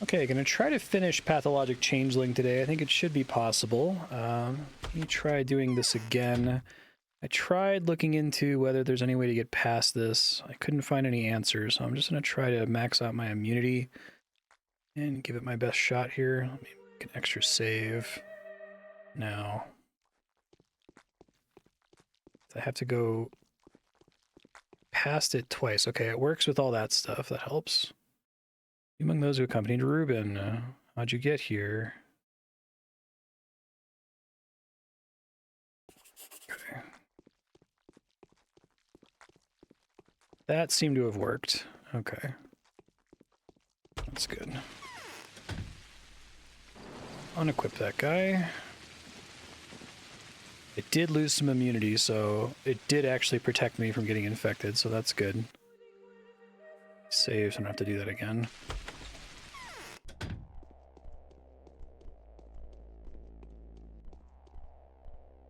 Okay, gonna try to finish Pathologic Changeling today. I think it should be possible. Let me try doing this again. I tried looking into whether there's any way to get past this. I couldn't find any answers, so I'm just gonna try to max out my immunity and give it my best shot here. Let me make an extra save. Now, I have to go past it twice. Okay, it works with all that stuff. That helps. Among those who accompanied Reuben, how'd you get here? Okay. That seemed to have worked. Okay. That's good. Unequip that guy. It did lose some immunity, so it did actually protect me from getting infected, so that's good. Save, so I don't have to do that again.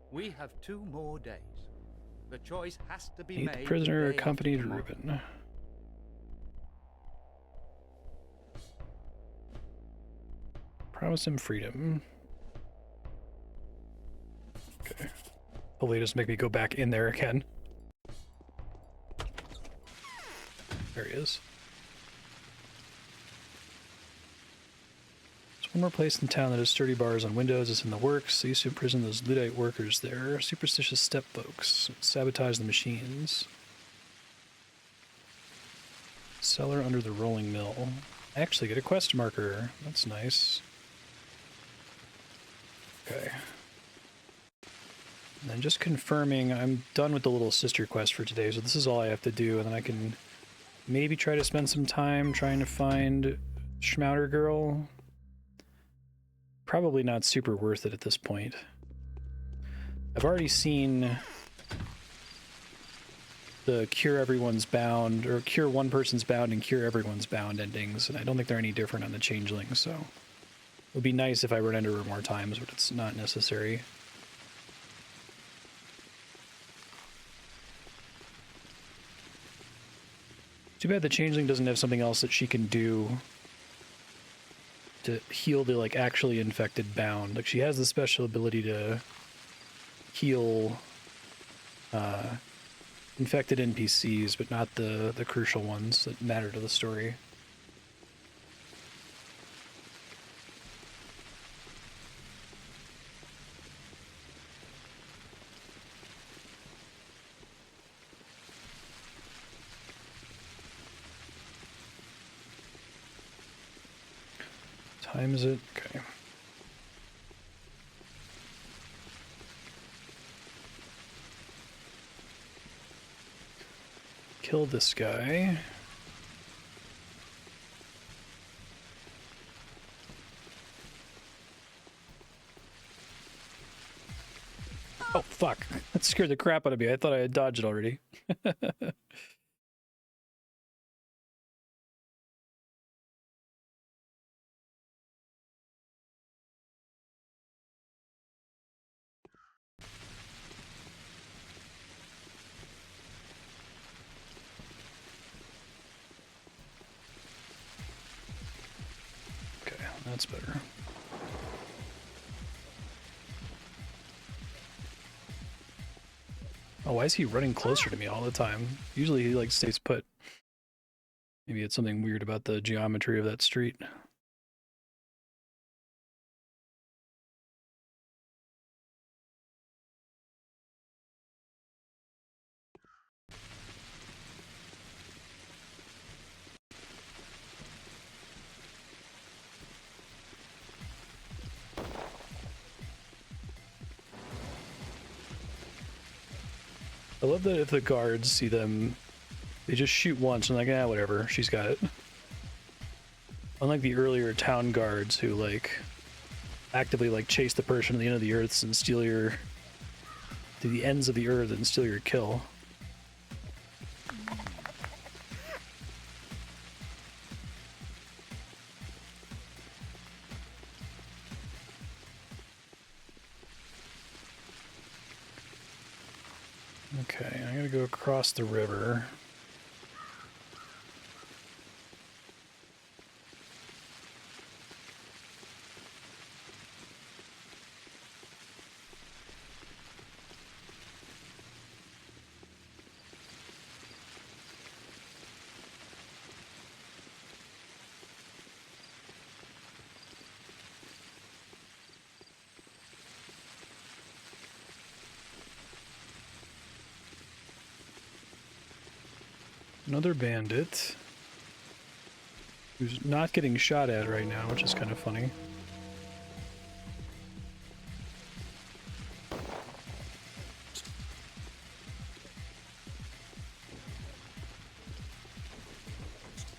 We have 2 more days. The choice has to be Meet made. the prisoner today accompanied or tomorrow. Reuben. Promise him freedom. Okay. Hopefully it doesn't make me go back in there again. There he is. There's one more place in town that has sturdy bars on windows. It's in the works. They used to imprison those Luddite workers there. Superstitious step folks. Sabotage the machines. Cellar under the rolling mill. I actually get a quest marker. That's nice. Okay. And then just confirming, I'm done with the little sister quest for today, so this is all I have to do, and then I can maybe try to spend some time trying to find Schmouder Girl. Probably not super worth it at this point. I've already seen the Cure Everyone's Bound, or Cure One Person's Bound and Cure Everyone's Bound endings, and I don't think they're any different on the Changeling, so it would be nice if I run into her more times, but it's not necessary. Too bad the Changeling doesn't have something else that she can do to heal the, like, actually infected Bound. Like, she has the special ability to heal infected NPCs, but not the crucial ones that matter to the story. Time is it? Okay. Kill this guy. Oh, fuck. That scared the crap out of me. I thought I had dodged it already. Okay, that's better. Oh, why is he running closer to me all the time? Usually he, like, stays put. Maybe it's something weird about the geometry of that street. I love that if the guards see them, they just shoot once and like, ah, whatever, she's got it. Unlike the earlier town guards who, like, actively, like, chase the person to the end of the earth and steal your... to the ends of the earth and steal your kill. Okay, I gotta go across the river. Another bandit. Who's not getting shot at right now, which is kind of funny.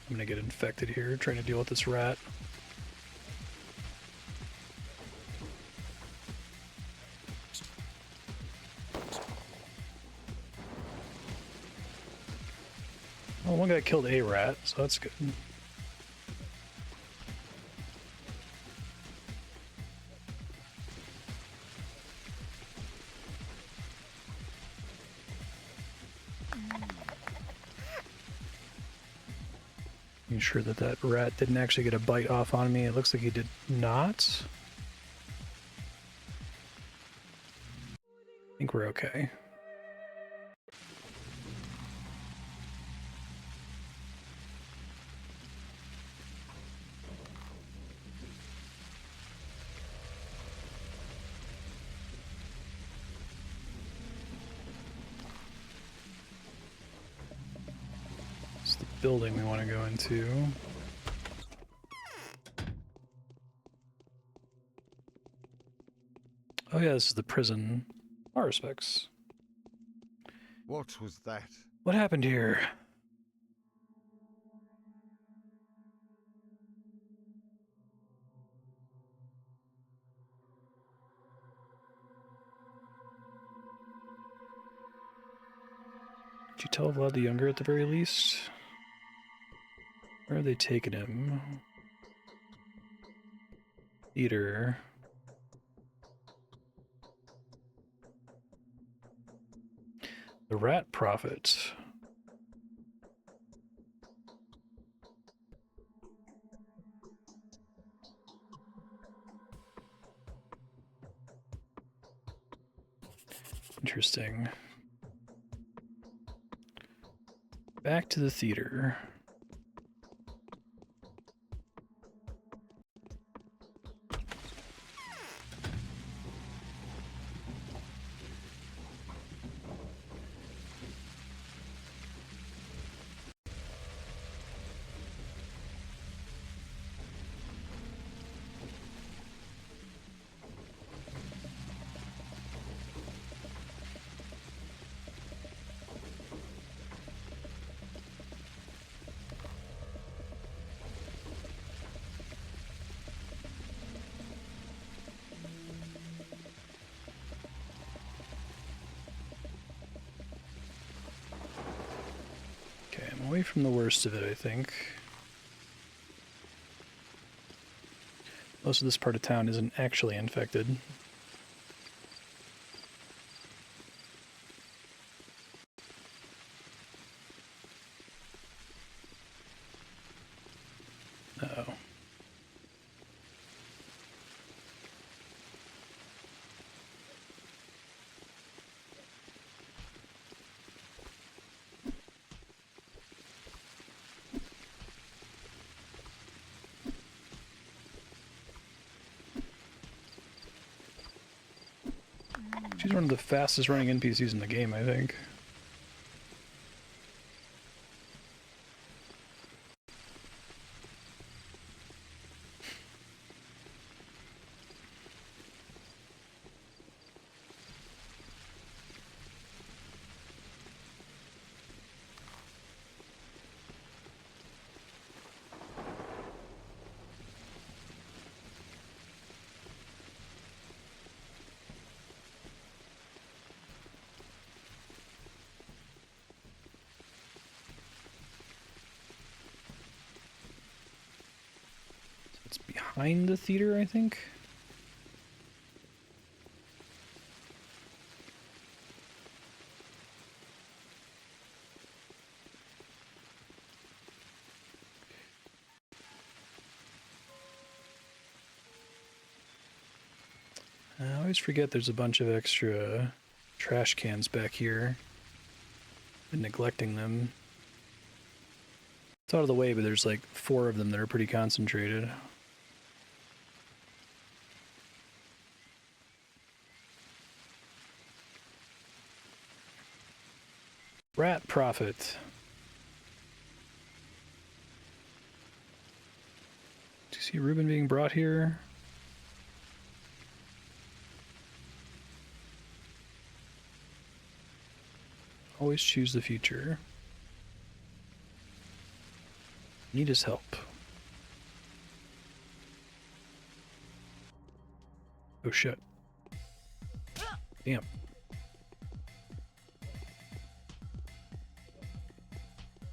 I'm gonna get infected here, trying to deal with this rat. Well, one guy killed a rat, so that's good. Making sure that that rat didn't actually get a bite off on me. It looks like he did not. I think we're okay. It's the building we want to go into. Oh yeah, this is the prison. Our respects. What was that? What happened here? Did you tell Vlad the Younger at the very least? Where are they taking him? Theater. The Rat Prophet. Interesting. Back to the theater. Okay, I'm away from the worst of it, I think. Most of this part of town isn't actually infected. Uh-oh. She's one of the fastest running NPCs in the game, I think. It's behind the theater, I think. I always forget there's a bunch of extra trash cans back here. Been neglecting them. It's out of the way, but there's like 4 of them that are pretty concentrated. Rat Prophet. see Reuben being brought here. Always choose the future. Need his help. Oh shit. Damn.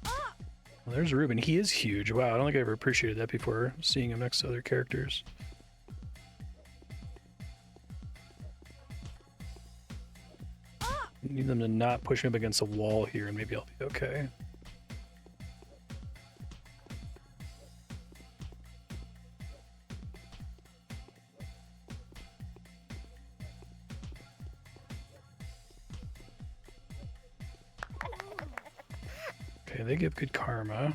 Well, there's Reuben. He is huge. Wow, I don't think I ever appreciated that before seeing him next to other characters. Need them to not push me up against a wall here and maybe I'll be okay. Okay, they give good karma.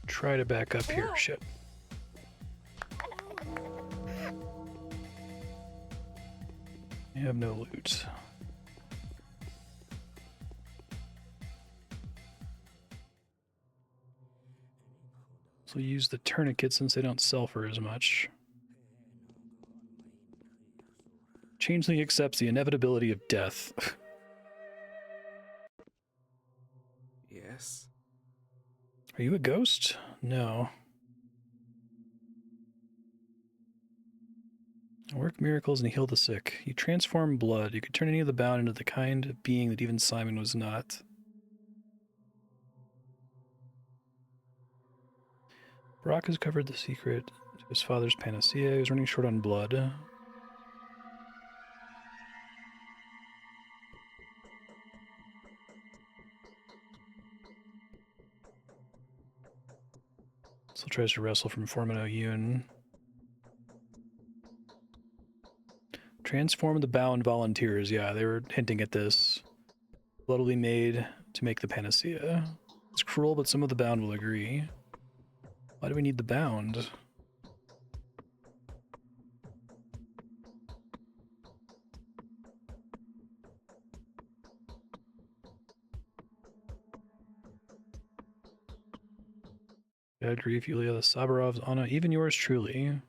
Try to back up here. Shit. You have no loot. So use the tourniquet since they don't sell for as much. Changeling accepts the inevitability of death. Yes. Are you a ghost? No. Work miracles and heal the sick. You transform blood. You could turn any of the bound into the kind of being that even Simon was not. Brock has covered the secret to his father's panacea. He was running short on blood. Still tries to wrestle from Formino Yun. Transform the bound volunteers. Yeah, they were hinting at this. Blood will be made to make the panacea. It's cruel, but some of the bound will agree. Why do we need the bound? Bad grief, Yulia, the Sabarovs, Anna, even yours truly.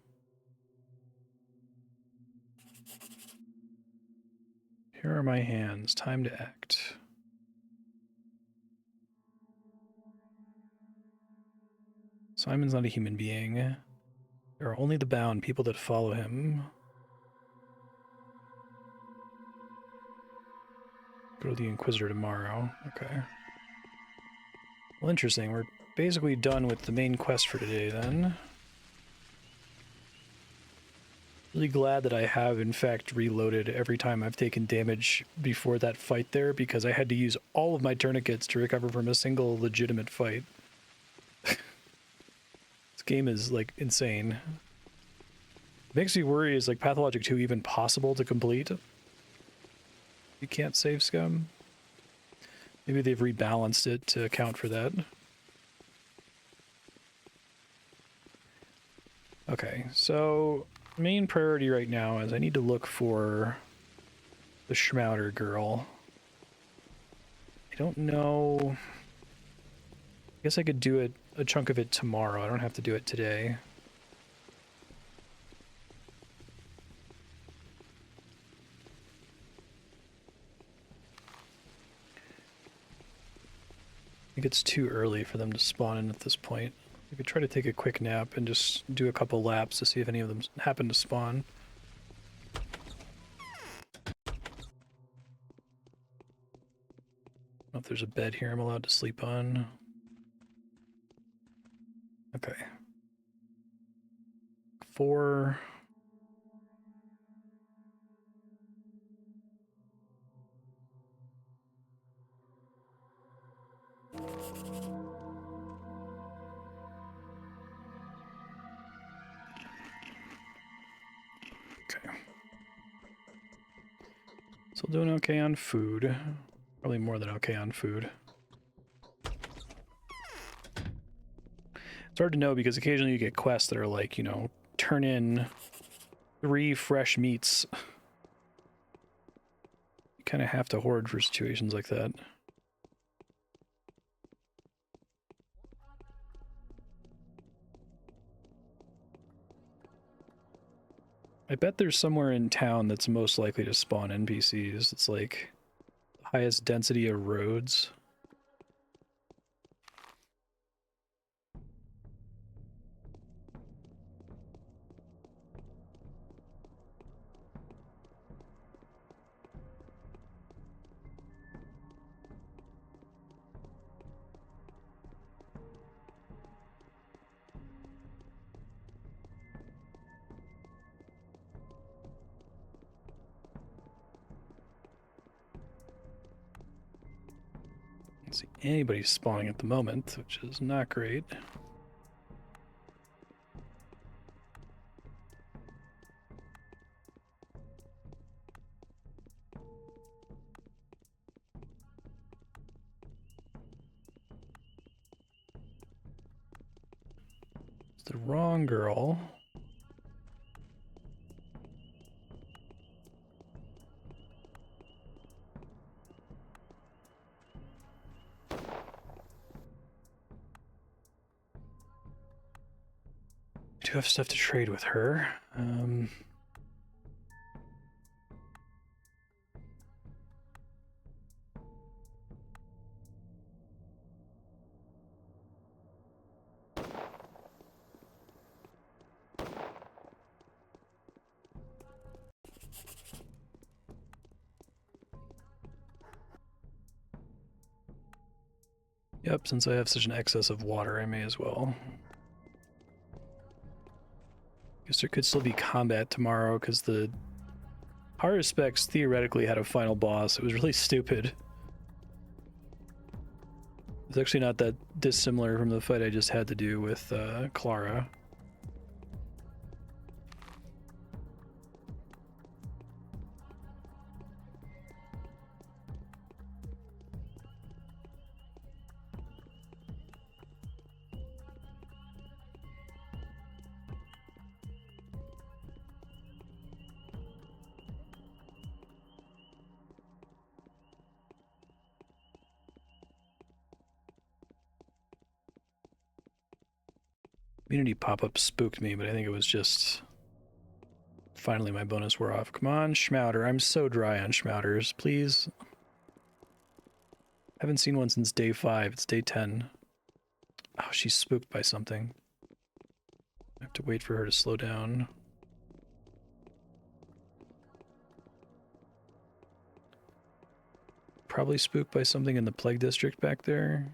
Here are my hands. Time to act. Simon's not a human being. There are only the bound, people that follow him. Go to the Inquisitor tomorrow. Okay. Well, interesting. We're basically done with the main quest for today, then. Really glad that I have, in fact, reloaded every time I've taken damage before that fight there, because I had to use all of my tourniquets to recover from a single legitimate fight. This game is, like, insane. Makes me worry, is, like, Pathologic 2 even possible to complete? You can't save scum? Maybe they've rebalanced it to account for that. Okay, so main priority right now is I need to look for the Schmouder girl. I don't know. I guess I could do it, a chunk of it tomorrow. I don't have to do it today. I think it's too early for them to spawn in at this point. I could try to take a quick nap and just do a couple laps to see if any of them happen to spawn. I don't know if there's a bed here I'm allowed to sleep on. Okay. 4. Okay. Still doing okay on food. Probably more than okay on food. It's hard to know because occasionally you get quests that are like, you know, turn in 3 fresh meats. kind of have to hoard for situations like that. I bet there's somewhere in town that's most likely to spawn NPCs. It's like the highest density of roads. I don't see anybody spawning at the moment, which is not great. It's the wrong girl. I do have stuff to trade with her. Yep, since I have such an excess of water, I may as well. Guess there could still be combat tomorrow, because the Horror Specs theoretically had a final boss. It was really stupid. It's actually not that dissimilar from the fight I just had to do with Clara. Community pop-up spooked me, but I think it was just... Finally, my bonus wore off. Come on, Schmouter. I'm so dry on Schmouters. Please. Haven't seen one since day 5. It's day 10. Oh, she's spooked by something. I have to wait for her to slow down. Probably spooked by something in the Plague District back there.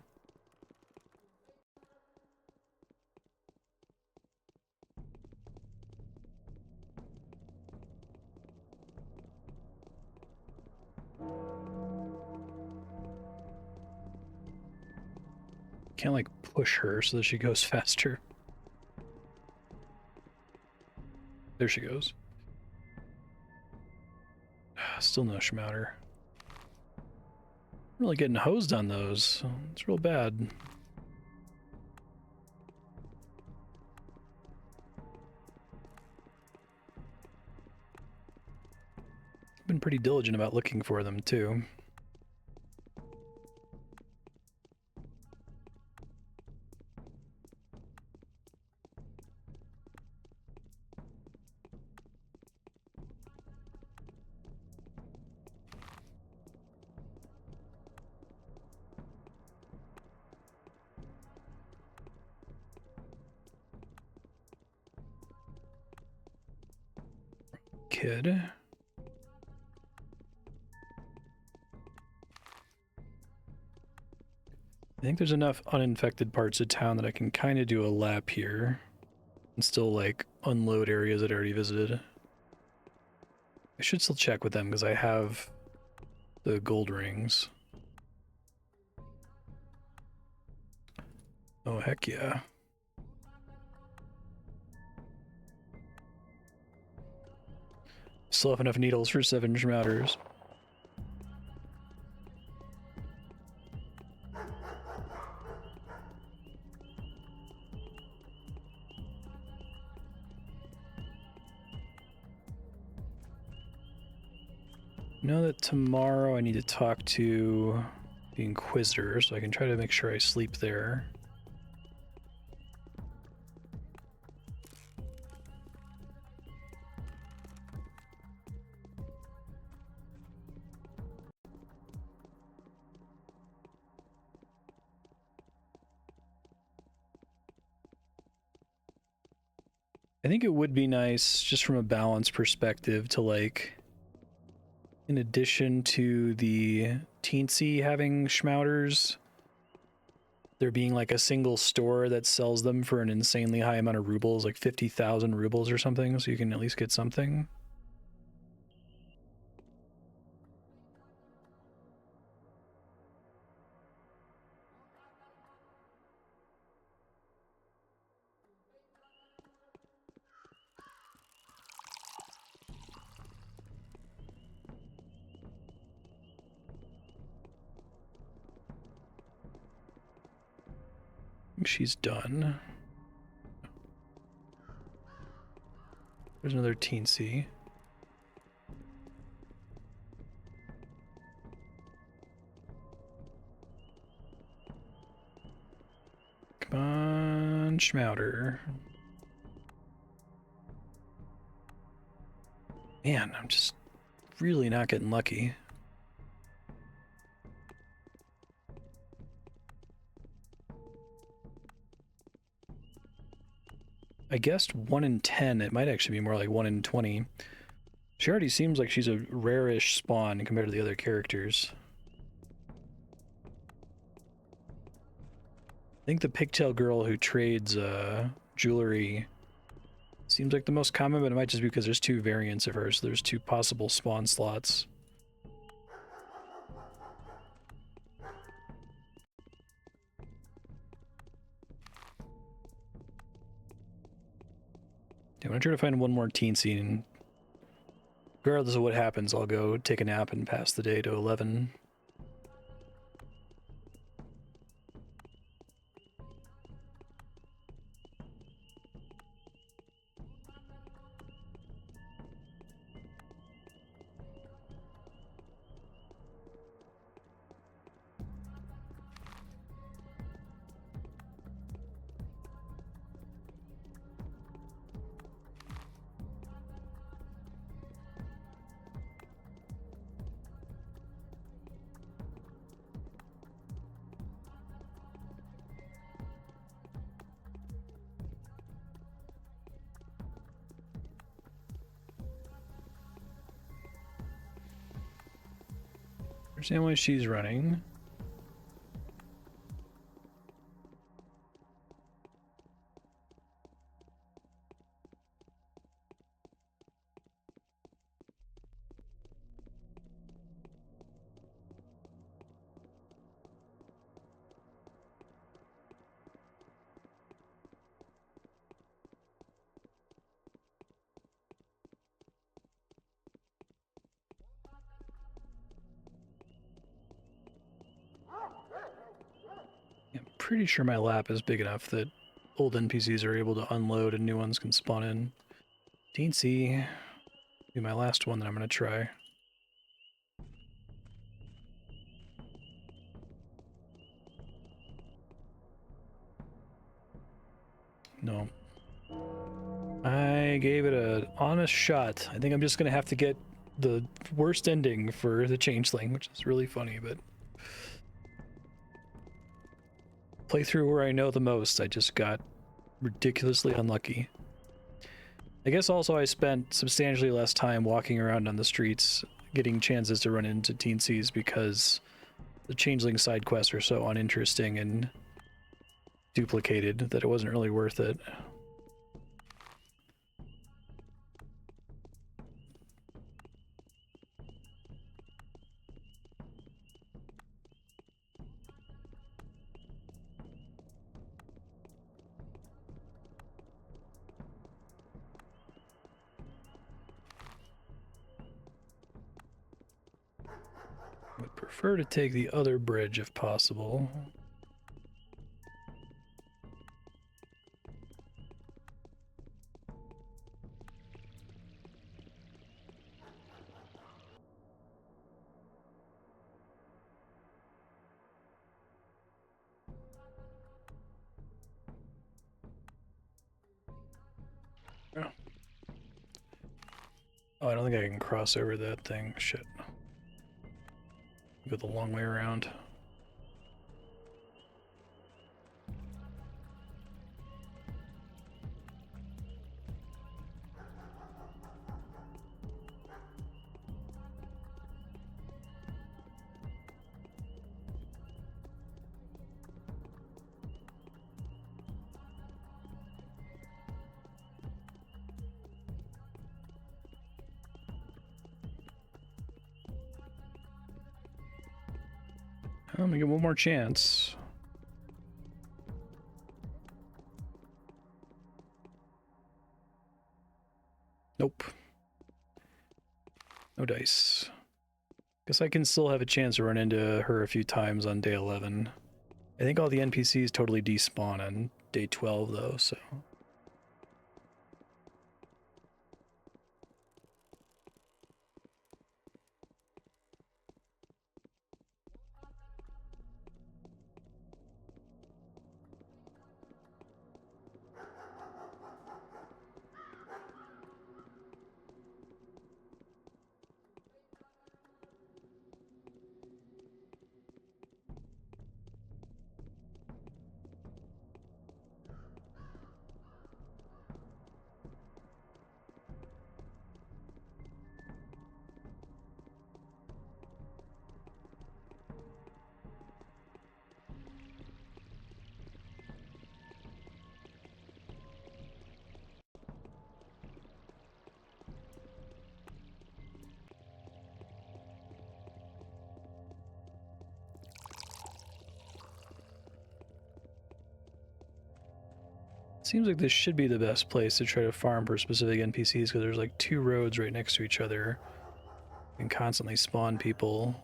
Can't like push her so that she goes faster. There she goes. Still no Schmouter. Really getting hosed on those. It's real bad. Been pretty diligent about looking for them too. Kid. I think there's enough uninfected parts of town that I can kind of do a lap here and still like unload areas that I already visited. I should still check with them because I have the gold rings. Oh, heck yeah. Still have enough needles for 7 Schmouters. know that tomorrow I need to talk to the Inquisitor, so I can try to make sure I sleep there. I think it would be nice, just from a balance perspective, to like, in addition to the teensy having schmouters, there being like a single store that sells them for an insanely high amount of rubles, like 50,000 rubles or something, so you can at least get something. She's done. There's another teensy. Come on, schmouter. Man, I'm just really not getting lucky. I guessed 1 in 10. It might actually be more like 1 in 20. She already seems like she's a rare-ish spawn compared to the other characters. I think the pigtail girl who trades jewelry seems like the most common, but it might just be because there's 2 variants of her, so there's 2 possible spawn slots. I'm gonna try to find one more teensy, and regardless of what happens, I'll go take a nap and pass the day to 11. Understand why she's running. I'm pretty sure my lap is big enough that old NPCs are able to unload and new ones can spawn in. Teensy. Be my last one that I'm going to try. No. I gave it an honest shot. I think I'm just going to have to get the worst ending for the Changeling, which is really funny, but playthrough where I know the most, I just got ridiculously unlucky. I guess also I spent substantially less time walking around on the streets getting chances to run into teensies because the Changeling side quests are so uninteresting and duplicated that it wasn't really worth it. Would prefer to take the other bridge if possible. Oh, I don't think I can cross over that thing. Shit. Go the long way around. I'm gonna get one more chance. Nope. No dice. Guess I can still have a chance to run into her a few times on day 11. I think all the NPCs totally despawn on day 12 though, so... Seems like this should be the best place to try to farm for specific NPCs because there's like 2 roads right next to each other and constantly spawn people.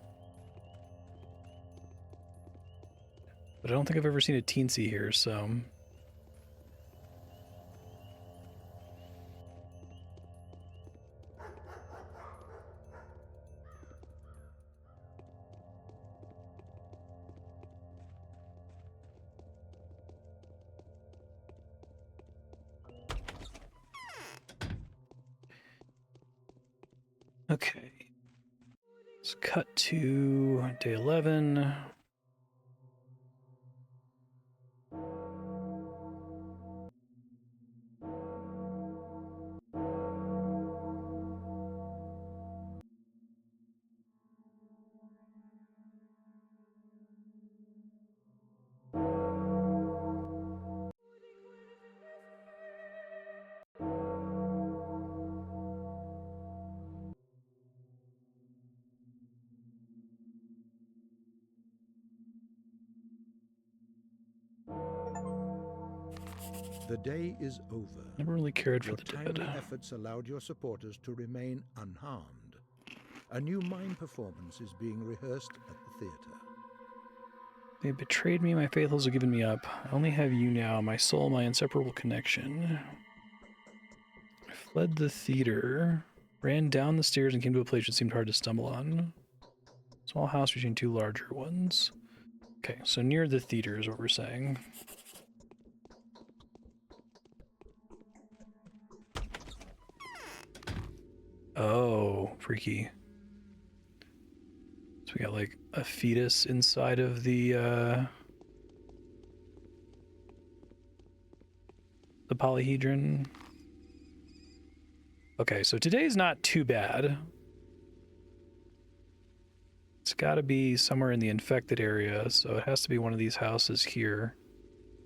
But I don't think I've ever seen a teensy here, so... Okay. Let's cut to day 11. The day is over. Never really cared for Your the timely dead. efforts allowed your supporters to remain unharmed. A new mime performance is being rehearsed at the theater. They betrayed me, my faithfuls have given me up. I only have you now, my soul, my inseparable connection. I fled the theater, ran down the stairs and came to a place that seemed hard to stumble on. Small house between 2 larger ones. Okay, so near the theater is what we're saying. Oh, freaky. So we got like a fetus inside of the polyhedron. Okay, so today's not too bad. It's got to be somewhere in the infected area, so it has to be one of these houses here.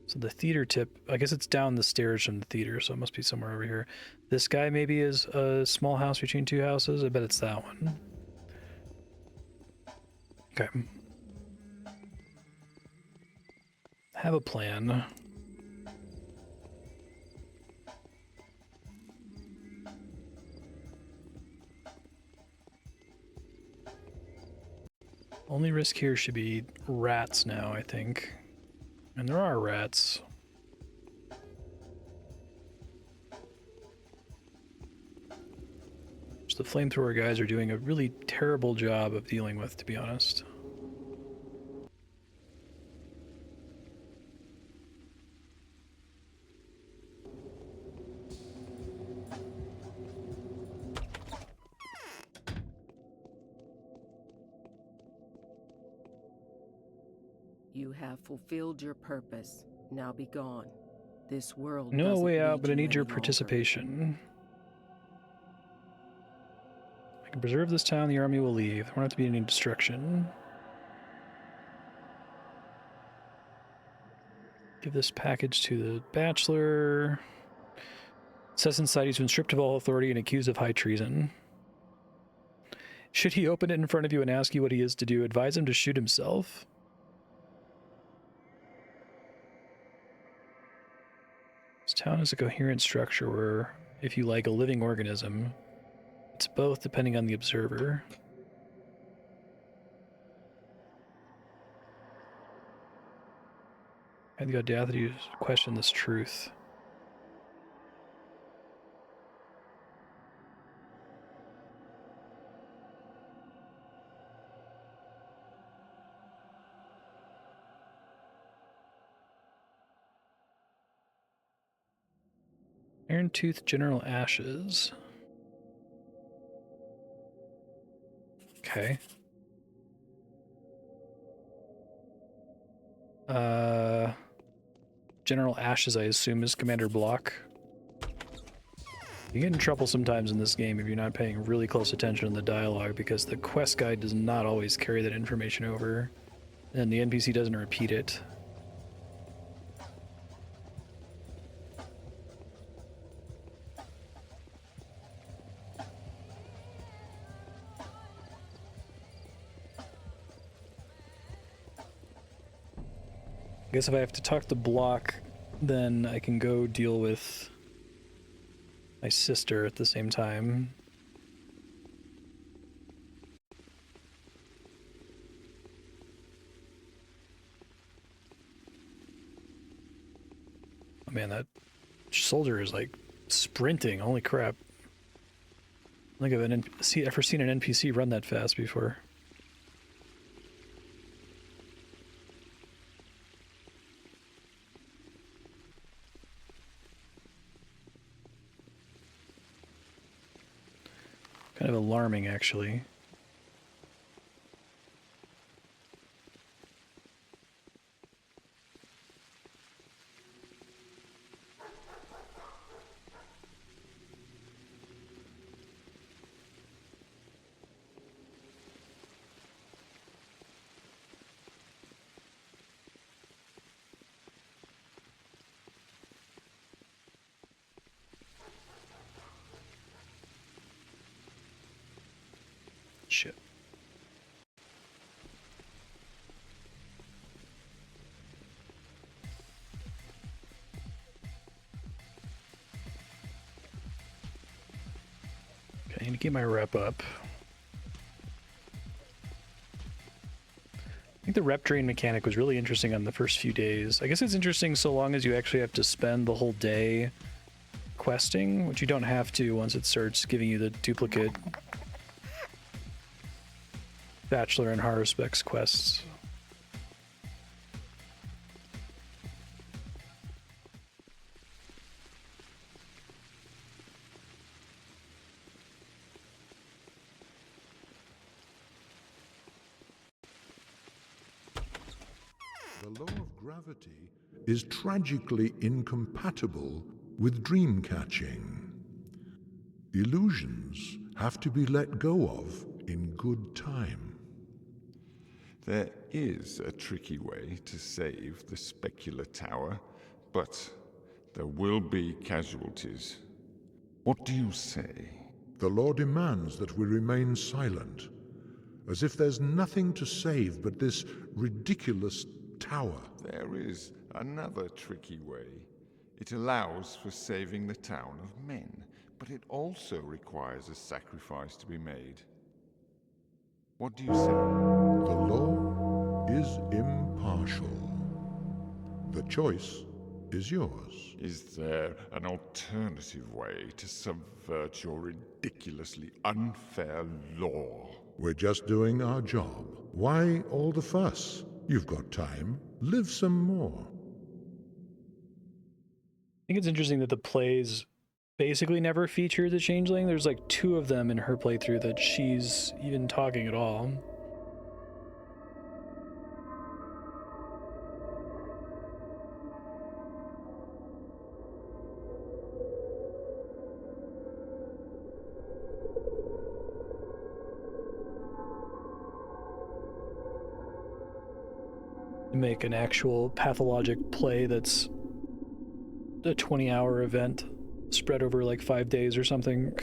So the theater tip, I guess it's down the stairs from the theater, so it must be somewhere over here. This guy maybe is a small house between 2 houses. I bet it's that one. Okay. Have a plan. Only risk here should be rats now, I think. And there are rats. Which the flamethrower guys are doing a really terrible job of dealing with, to be honest. You have fulfilled your purpose. Now be gone. This world No doesn't way out, but I you need your any longer. participation. I can preserve this town, the army will leave. There won't have to be any destruction. Give this package to the bachelor. It says inside he's been stripped of all authority and accused of high treason. Should he open it in front of you and ask you what he is to do, advise him to shoot himself? This town is a coherent structure where, if you like, a living organism. It's both depending on the observer. I had the audacity to question this truth. Iron Tooth General Ashes. Okay. General Ashes, I assume, is Commander Block. You get in trouble sometimes in this game if you're not paying really close attention to the dialogue, because the quest guide does not always carry that information over, and the NPC doesn't repeat it. I guess if I have to talk to Block, then I can go deal with my sister at the same time. Oh man, that soldier is like sprinting. Holy crap. I don't think I've ever seen an NPC run that fast before. Kind of alarming, actually. Shit. Okay, I need to get my rep up. I think the rep drain mechanic was really interesting on the first few days. I guess it's interesting so long as you actually have to spend the whole day questing, which you don't have to once it starts giving you the duplicate Bachelor and Haruspex quests. The law of gravity is tragically incompatible with dream catching. Illusions have to be let go of in good time. There is a tricky way to save the specular tower, but there will be casualties. What do you say? The law demands that we remain silent, as if there's nothing to save but this ridiculous tower. There is another tricky way. It allows for saving the town of men, but it also requires a sacrifice to be made. What do you say? The law is impartial. The choice is yours. Is there an alternative way to subvert your ridiculously unfair law? We're just doing our job. Why all the fuss? You've got time. Live some more. I think it's interesting that the plays basically never feature the Changeling. There's like 2 of them in her playthrough that she's even talking at all. make an actual Pathologic play that's a 20-hour event spread over like 5 days or something.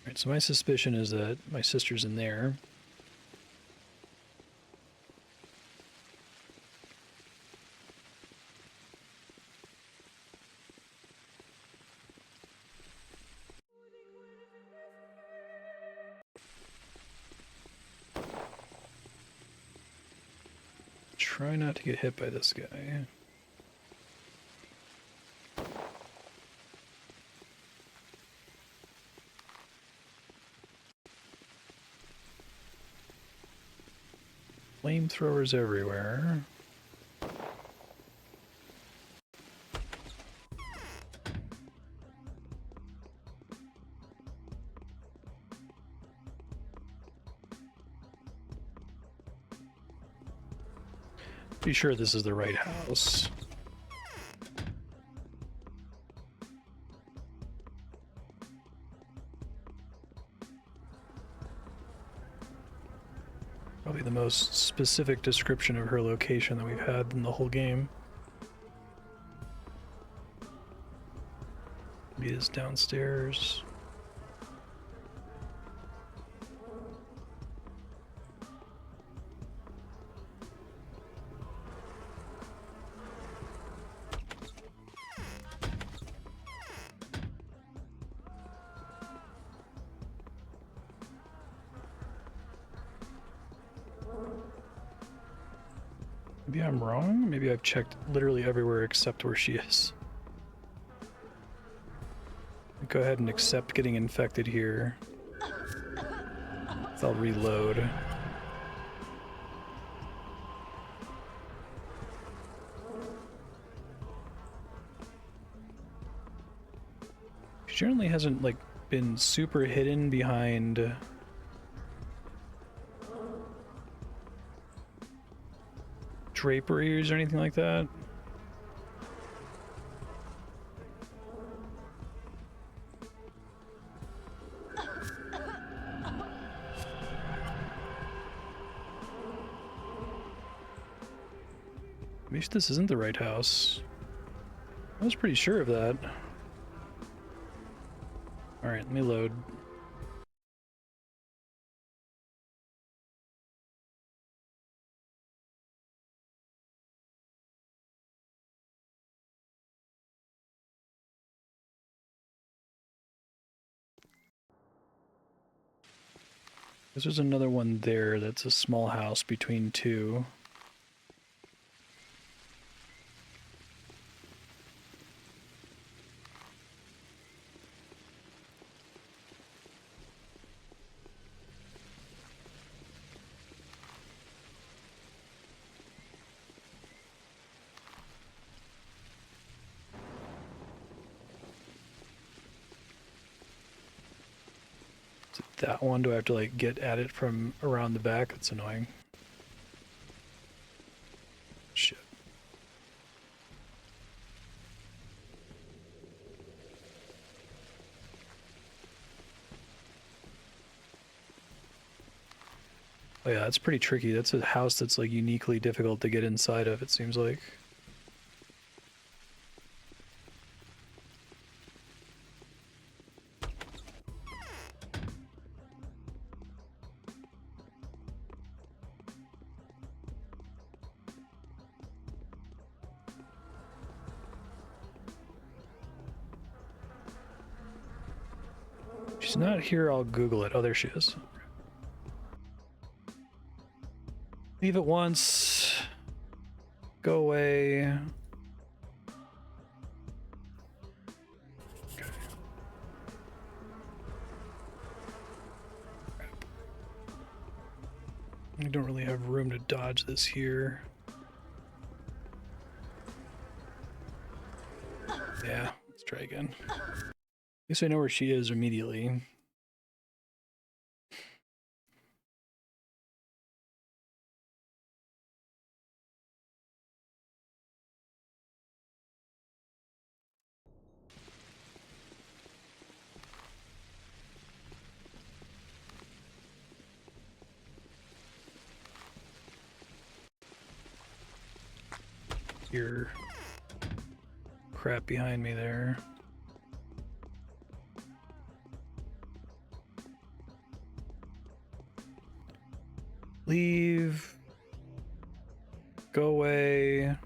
Alright, so my suspicion is that my sister's in there. Try not to get hit by this guy. Flamethrowers everywhere. Be sure this is the right house. Probably the most specific description of her location that we've had in the whole game. Maybe it's downstairs. Maybe I'm wrong? Maybe I've checked literally everywhere except where she is. Go ahead and accept getting infected here. I'll reload. She generally hasn't like been super hidden behind draperies or anything like that. Maybe this isn't the right house. I was pretty sure of that. Alright, let me load. There's another one there that's a small house between two. That one, do I have to like get at it from around the back? That's annoying. Shit. Oh yeah, that's pretty tricky. That's a house that's like uniquely difficult to get inside of, it seems like. She's not here, I'll Google it. Oh, there she is. Leave it once. Go away. Okay. I don't really have room to dodge this here. Yeah, let's try again. At least I know where she is immediately. your crap behind me there. Leave. Go away.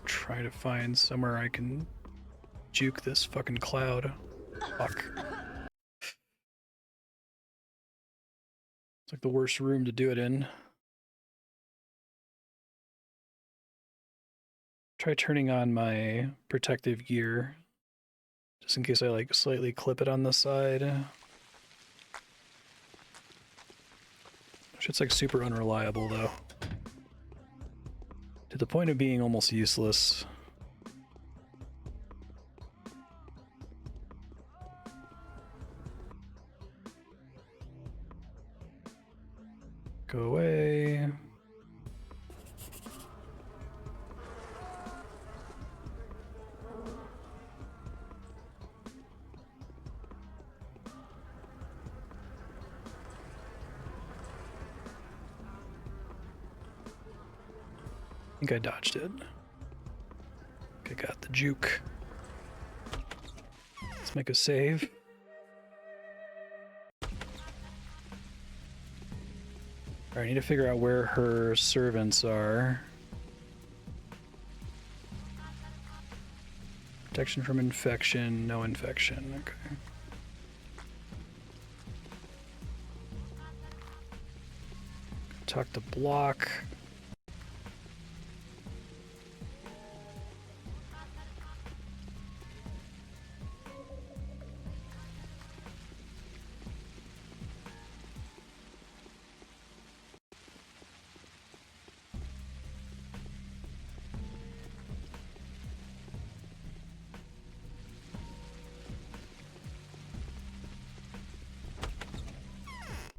Try to find somewhere I can juke this fucking cloud. Fuck. It's like the worst room to do it in. Try turning on my protective gear, just in case I like slightly clip it on the side. Shit's like super unreliable though. To the point of being almost useless. Go away. I think I dodged it. I got the juke. Let's make a save. Alright, I need to figure out where her servants are. Protection from infection, no infection, okay. Talk to block.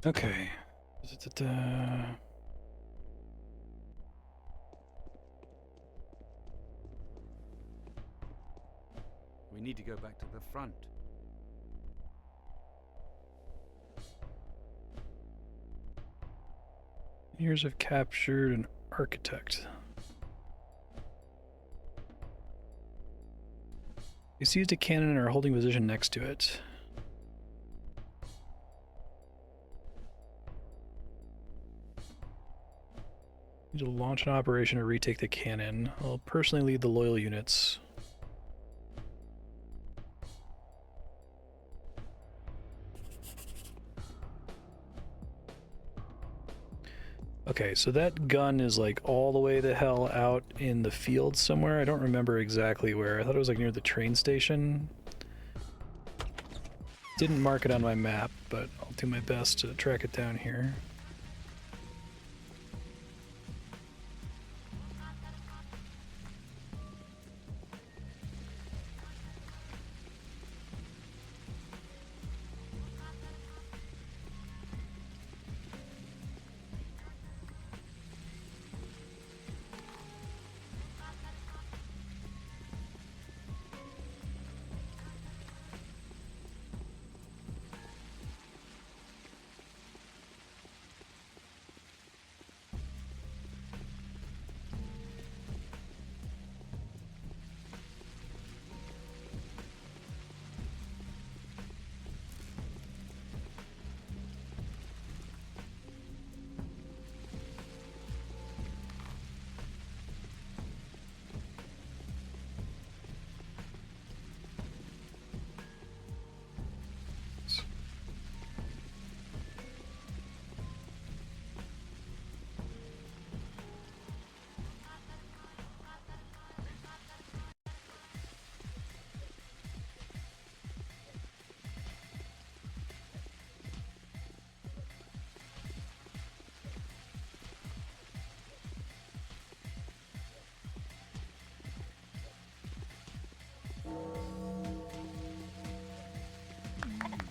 Okay. We need to go back to the front. Years have captured an architect. They seized a cannon and are holding position next to it. Need to launch an operation to retake the cannon. I'll personally lead the loyal units. Okay, so that gun is like all the way the hell out in the field somewhere. I don't remember exactly where. I thought it was like near the train station. Didn't mark it on my map, but I'll do my best to track it down here.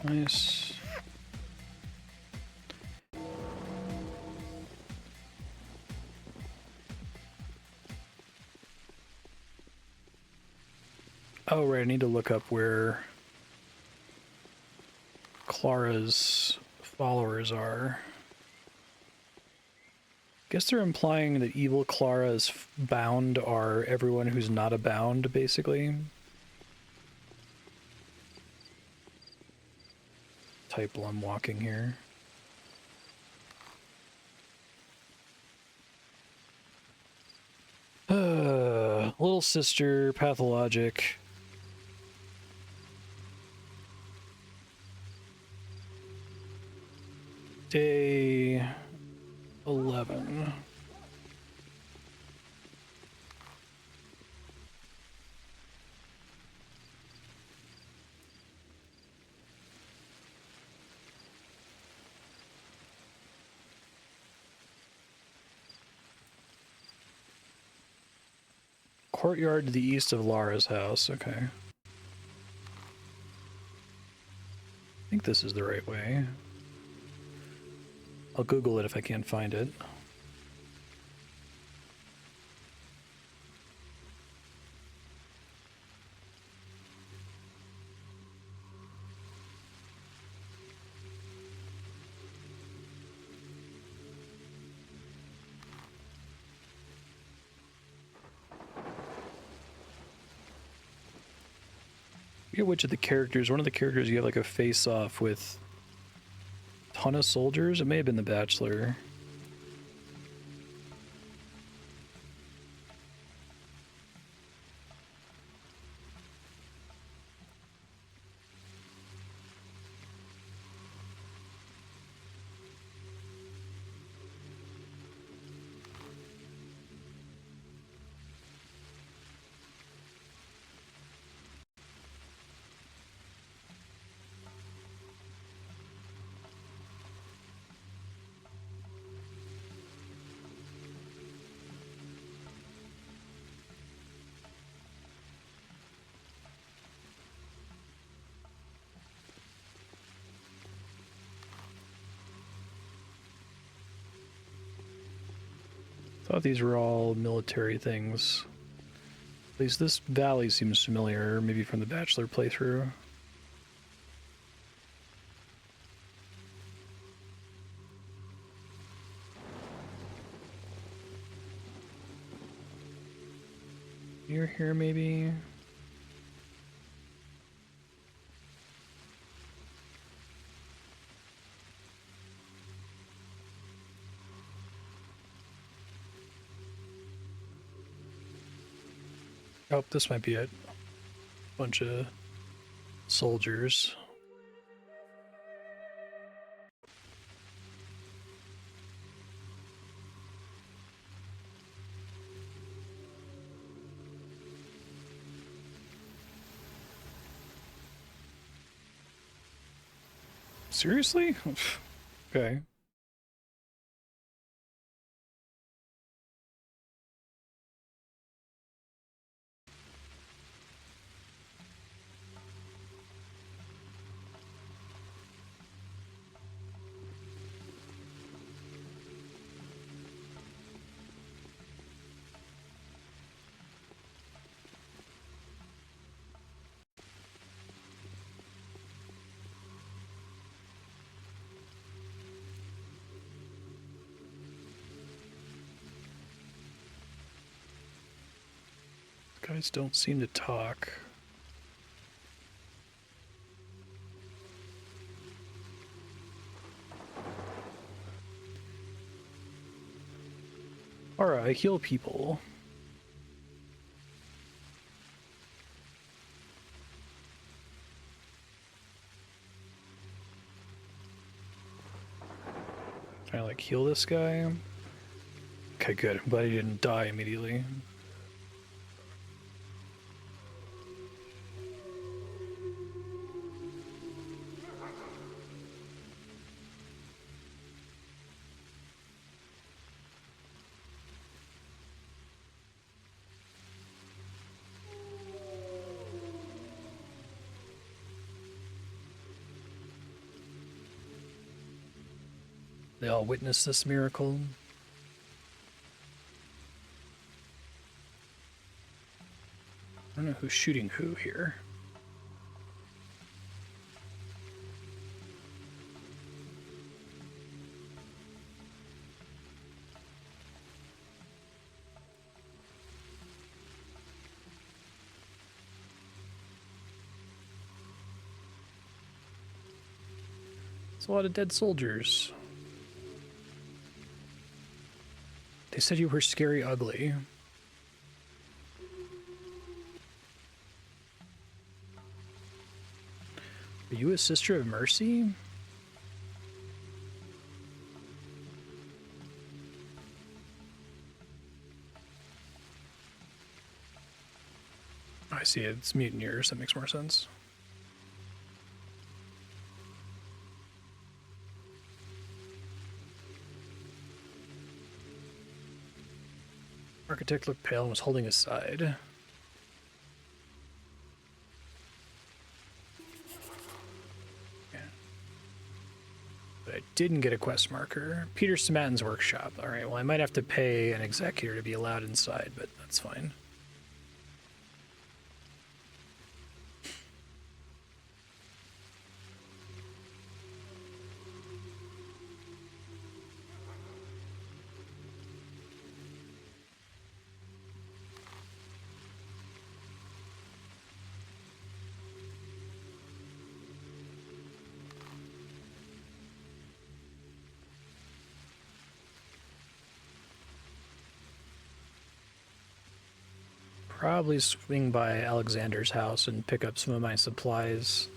Nice. Oh, right, I need to look up where Clara's followers are. Guess they're implying that evil Clara's bound are everyone who's not a bound, basically. Type while I'm walking here. Little sister, pathologic. Day 11. Courtyard to the east of Lara's house. Okay. I think this is the right way. I'll Google it if I can't find it. I forget which of the characters, one of the characters you have like a face-off with a ton of soldiers? It may have been the Bachelor. Thought these were all military things. At least this valley seems familiar, maybe from the Bachelor playthrough. You're here, maybe? Oh, this might be it. Bunch of soldiers. Seriously? Okay. Guys don't seem to talk. Alright, I heal people. Can I like heal this guy? Okay, good. I'm glad he didn't die immediately. They all witnessed this miracle. I don't know who's shooting who here. It's a lot of dead soldiers. They said you were scary ugly. Are you a Sister of Mercy? I see, it's mutineers. That makes more sense. Architect looked pale and was holding his side. Yeah. But I didn't get a quest marker. Peter Smatton's workshop. Alright, well I might have to pay an executor to be allowed inside, but that's fine. Probably swing by Alexander's house and pick up some of my supplies.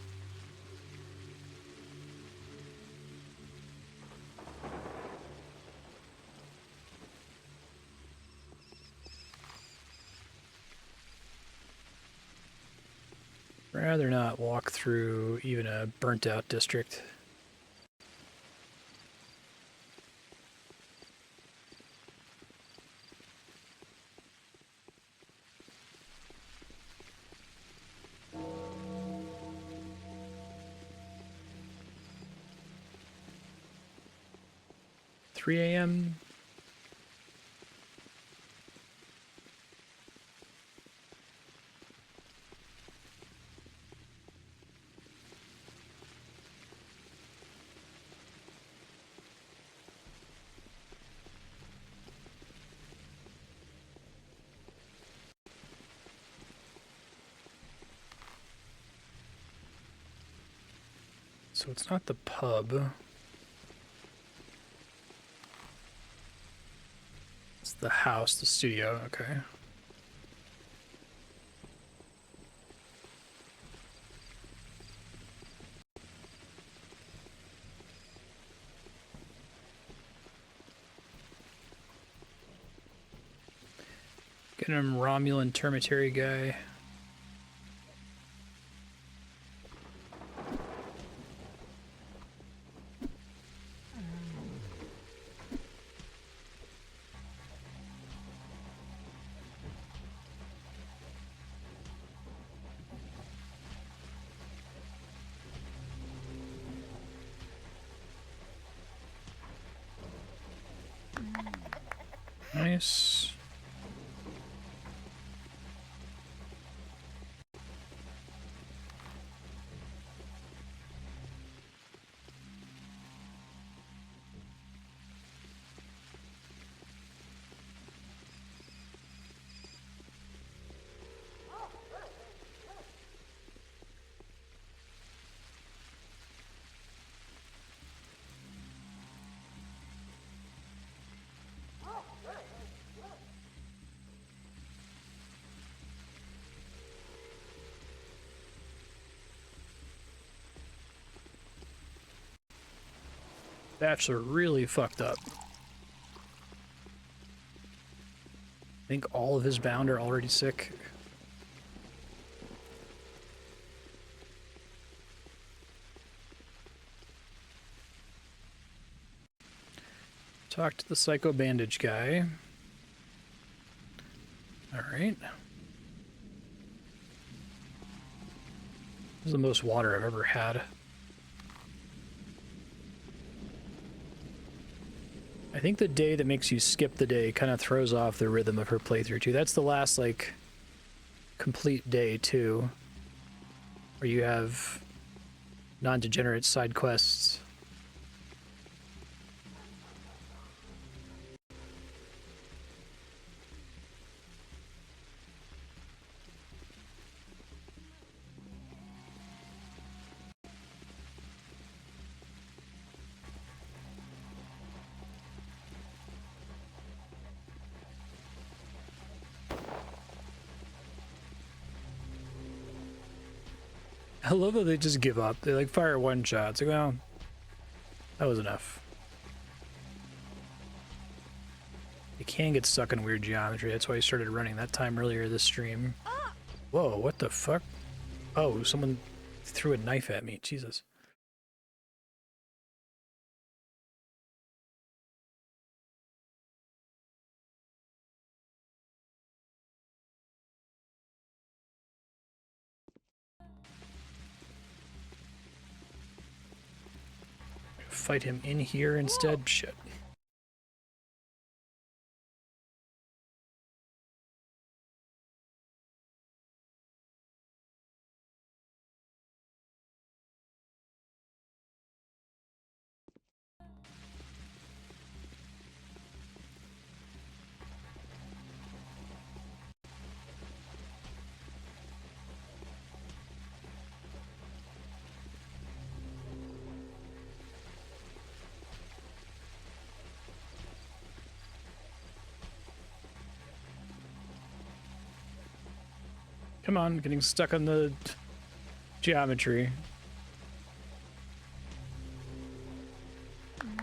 Rather not walk through even a burnt out district. $3 a.m. So it's not the pub. It's the house, the studio, okay. Get him Romulan termitary guy. Nice. Bachelor really fucked up. I think all of his bound are already sick. Talk to the psycho bandage guy. Alright. This is the most water I've ever had. I think the day that makes you skip the day kind of throws off the rhythm of her playthrough too. That's the last, like, complete day too, where you have non-degenerate side quests. I love that they just give up. They like fire one shot. It's like, well, that was enough. You can get stuck in weird geometry. That's why I started running that time earlier this stream. Whoa, what the fuck? Oh, someone threw a knife at me. Jesus. Fight him in here instead? Shit. Come on, getting stuck on the geometry. End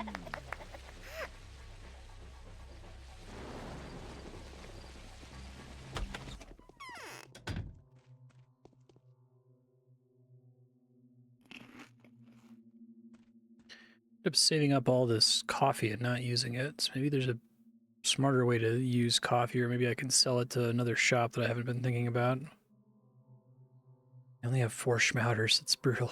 up saving up all this coffee and not using it. So maybe there's a smarter way to use coffee, or maybe I can sell it to another shop that I haven't been thinking about. I only have 4 schmouters. It's brutal.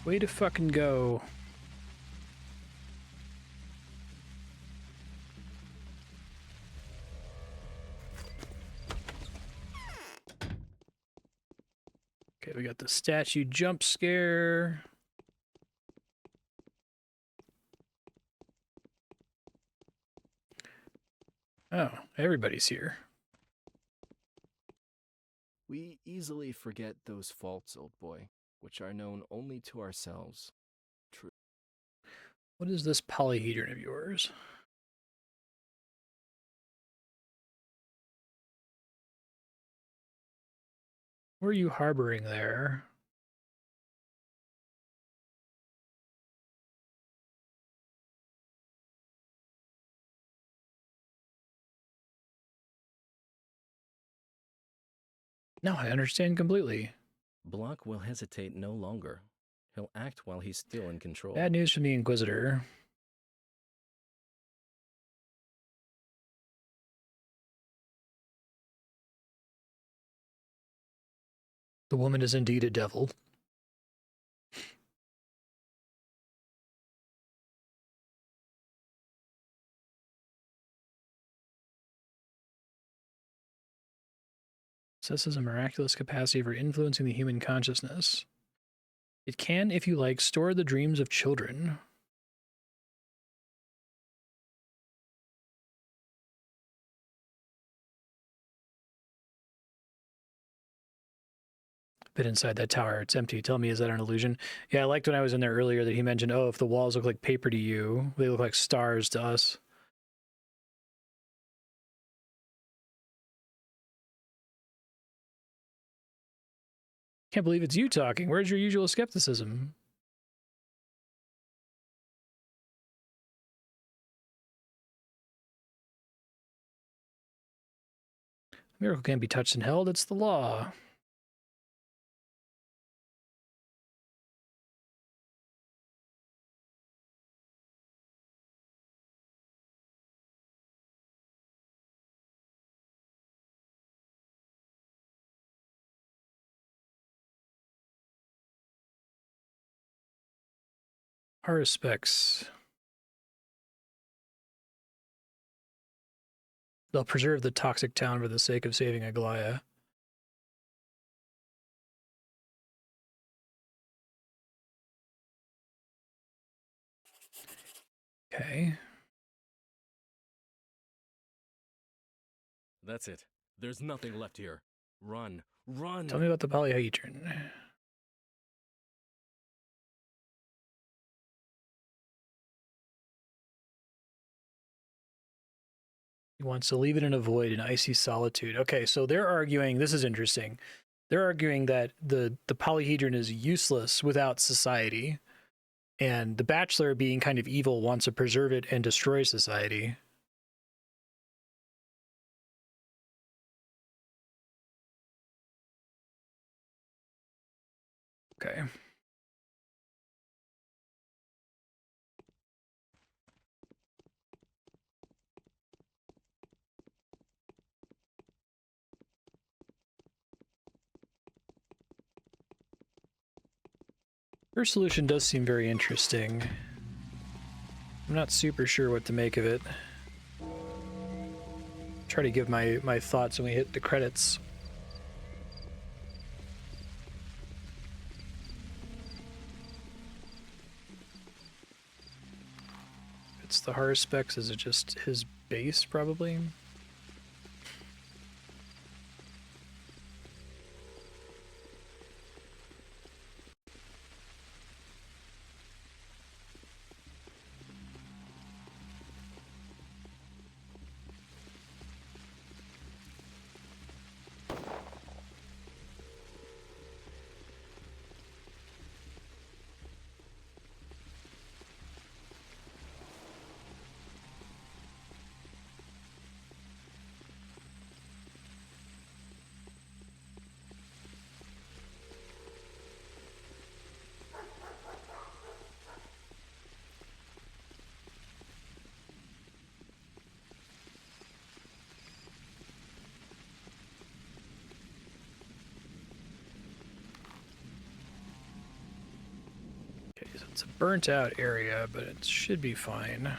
Way to fucking go. Okay, we got the statue jump scare. Oh, everybody's here. We easily forget those faults, old boy, which are known only to ourselves. What is this polyhedron of yours? What are you harboring there? No, I understand completely. Block will hesitate no longer. He'll act while he's still in control. Bad news from the Inquisitor. The woman is indeed a devil. Possesses a miraculous capacity for influencing the human consciousness. It can, if you like, store the dreams of children. Been inside that tower. It's empty. Tell me, is that an illusion? Yeah, I liked when I was in there earlier that he mentioned, oh, if the walls look like paper to you, they look like stars to us. Can't believe it's you talking. Where's your usual skepticism? A miracle can't be touched and held. It's the law. Our respects. They'll preserve the toxic town for the sake of saving Aglaya. Okay. That's it. There's nothing left here. Run. Run! Tell me about the polyhedron. He wants to leave it in a void, an icy solitude. Okay, so they're arguing, this is interesting. They're arguing that the polyhedron is useless without society, and the Bachelor, being kind of evil, wants to preserve it and destroy society. Okay. First solution does seem very interesting. I'm not super sure what to make of it. Try to give my thoughts when we hit the credits. It's the horror specs. Is it just his base, probably? It's a burnt out area, but it should be fine.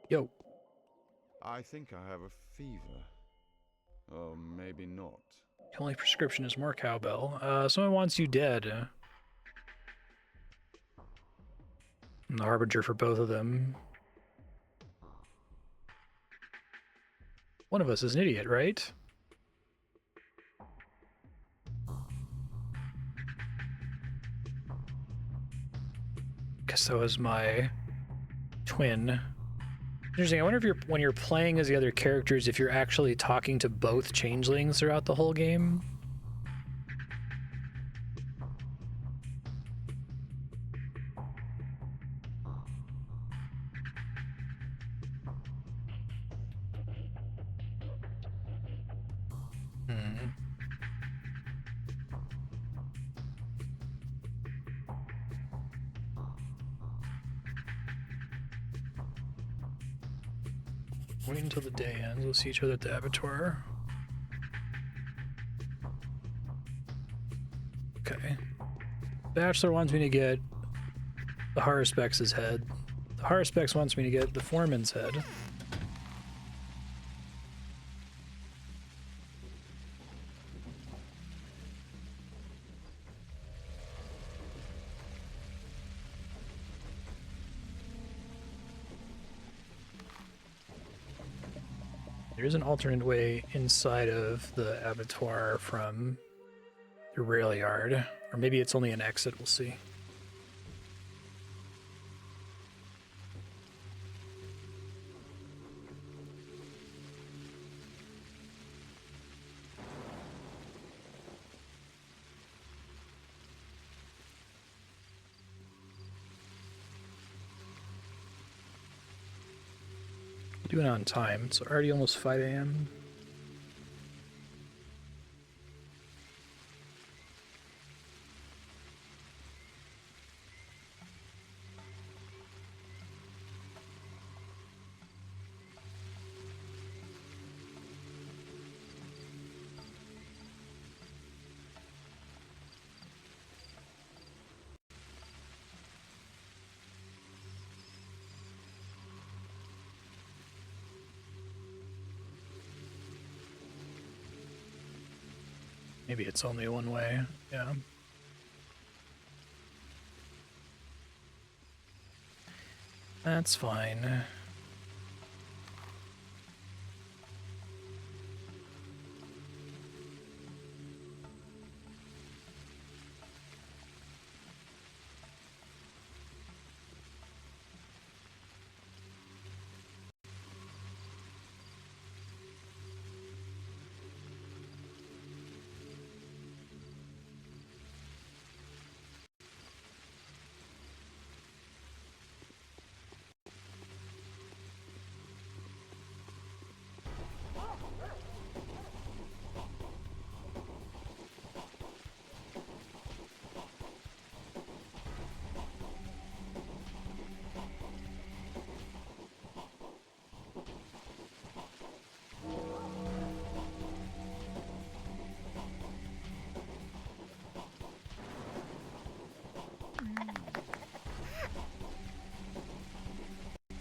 Yo. I think I have a fever. Or maybe not. The only prescription is more cowbell. Someone wants you dead. I'm the harbinger for both of them. One of us is an idiot, right? Guess so is my twin. Interesting. I wonder if when you're playing as the other characters, if you're actually talking to both changelings throughout the whole game. Wait until the day ends. We'll see each other at the abattoir. Okay. Bachelor wants me to get the Harspex's head. The Harspex wants me to get the Foreman's head. There's an alternate way inside of the abattoir from the rail yard. Or maybe it's only an exit, we'll see. Doing it on time. It's already almost 5 a.m. Maybe it's only one way. Yeah. That's fine.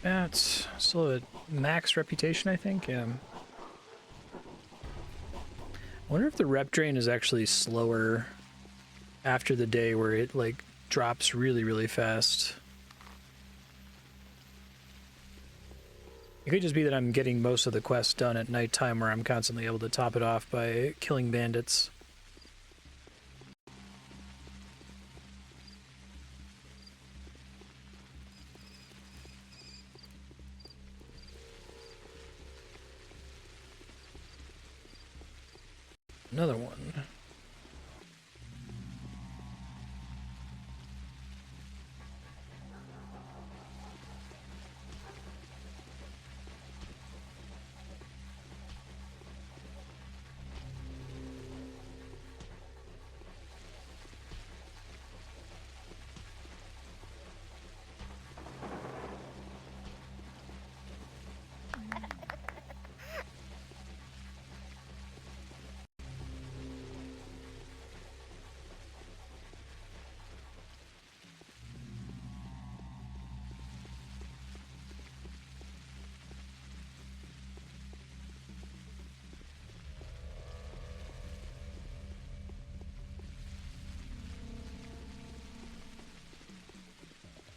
That's still a max reputation, I think. Yeah. I wonder if the rep drain is actually slower after the day where it like drops really, really fast. It could just be that I'm getting most of the quests done at nighttime where I'm constantly able to top it off by killing bandits. Another one.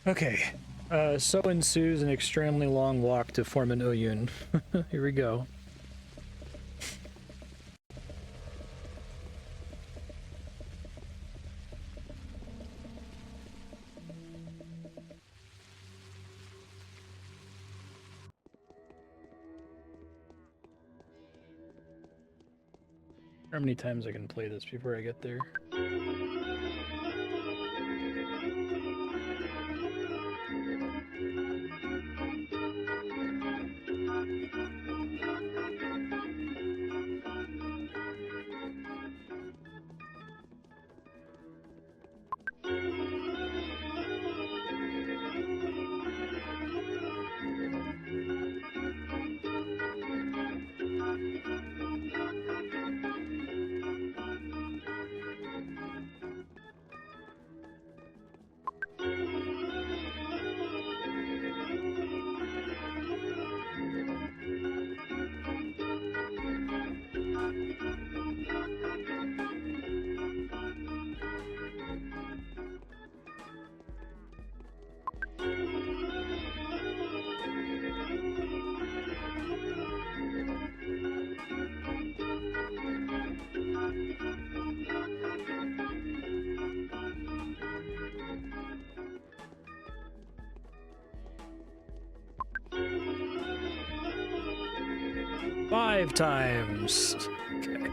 Okay, so ensues an extremely long walk to form an Oyun. Here we go. How many times I can play this before I get there? 5 times. Okay.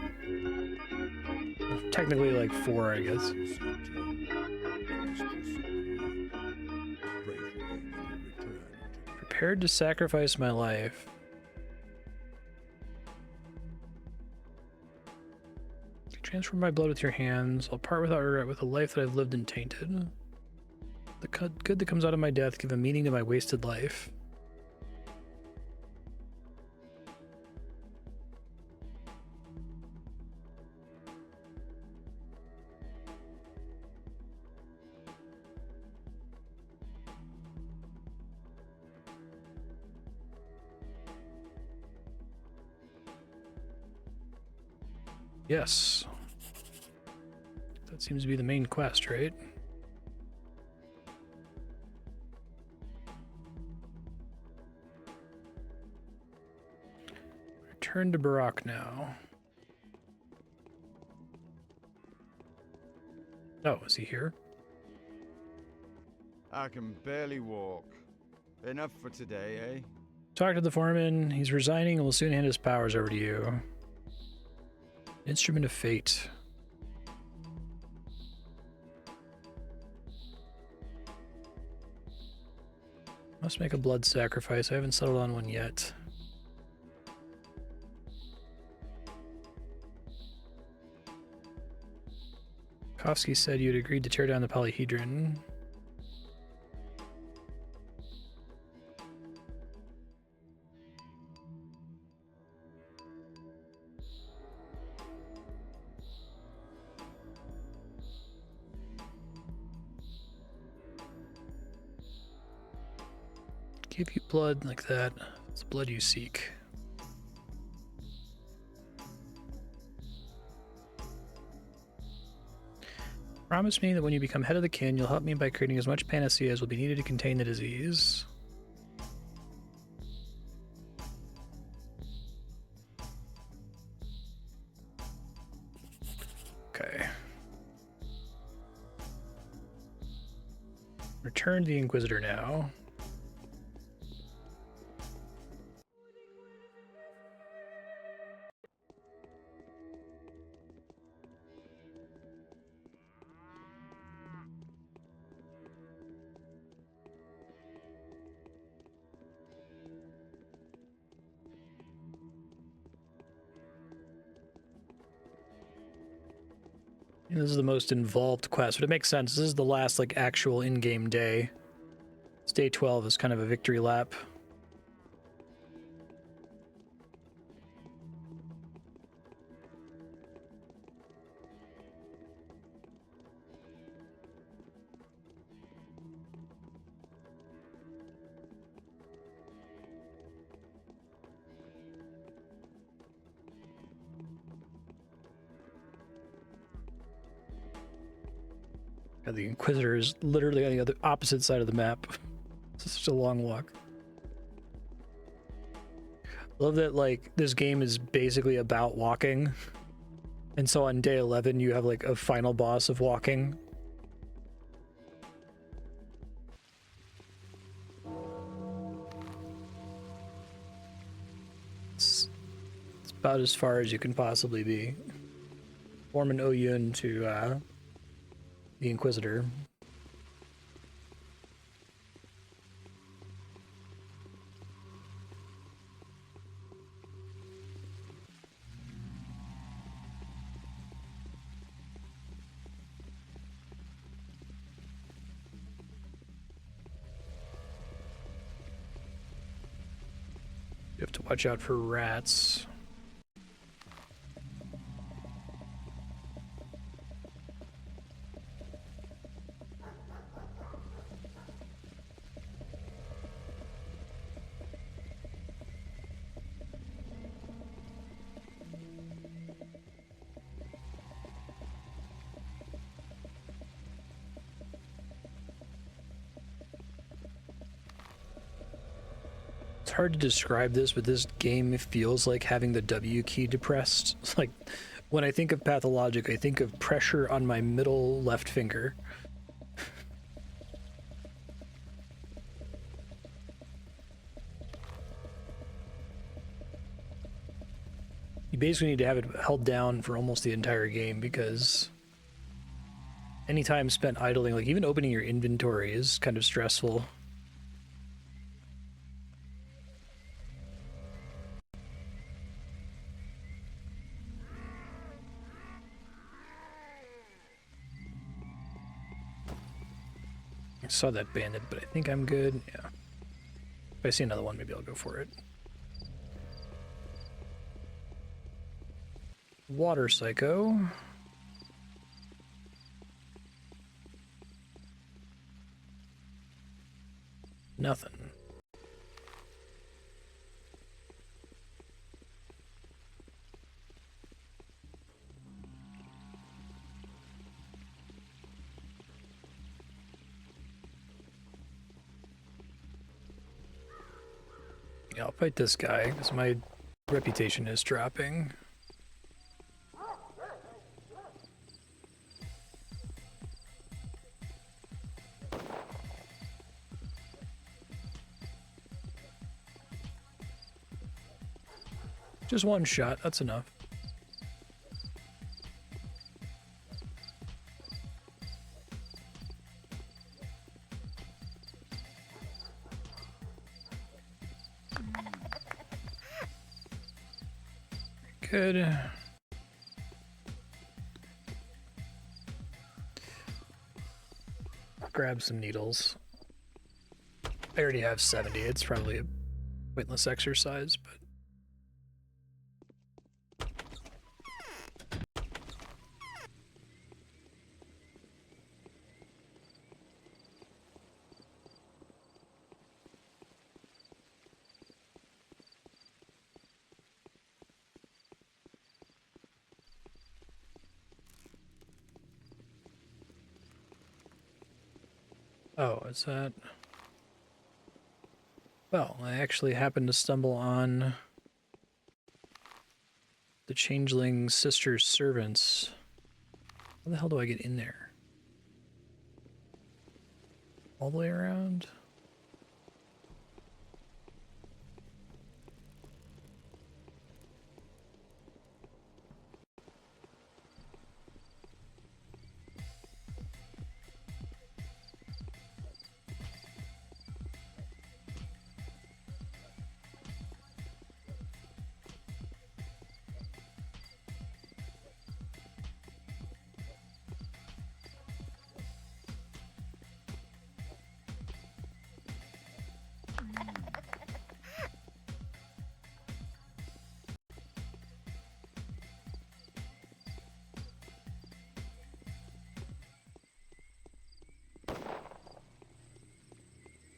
Technically like 4, I guess. Prepared to sacrifice my life. Transfer my blood with your hands. I'll part without regret with a life that I've lived and tainted. The good that comes out of my death give a meaning to my wasted life. Yes. That seems to be the main quest, right? Return to Barak now. Oh, is he here? I can barely walk. Enough for today, eh? Talk to the foreman. He's resigning and will soon hand his powers over to you. Instrument of Fate. Must make a blood sacrifice. I haven't settled on one yet. Kovsky said you had agreed to tear down the polyhedron. Give you blood like that. It's the blood you seek. Promise me that when you become head of the kin, you'll help me by creating as much panacea as will be needed to contain the disease. Okay. Return to the Inquisitor now. This is the most involved quest, but it makes sense. This is the last, like, actual in-game day. It's day 12 is kind of a victory lap. God, the Inquisitor is literally on the other opposite side of the map. It's such a long walk. Love that, like, this game is basically about walking. And so on day 11, you have, like, a final boss of walking. It's about as far as you can possibly be. Form an Oyun to, the Inquisitor. You have to watch out for rats. It's hard to describe this, but this game feels like having the W key depressed. It's like, when I think of Pathologic, I think of pressure on my middle left finger. You basically need to have it held down for almost the entire game, because any time spent idling, like even opening your inventory is kind of stressful. I saw that bandit, but I think I'm good. Yeah. If I see another one, maybe I'll go for it. Water Psycho. Nothing. Yeah, I'll fight this guy, because my reputation is dropping. Just one shot, that's enough. Good. Grab some needles. I already have 70. It's probably a pointless exercise, but oh, is that... Well, I actually happened to stumble on the Changeling sister's servants. How the hell do I get in there? All the way around?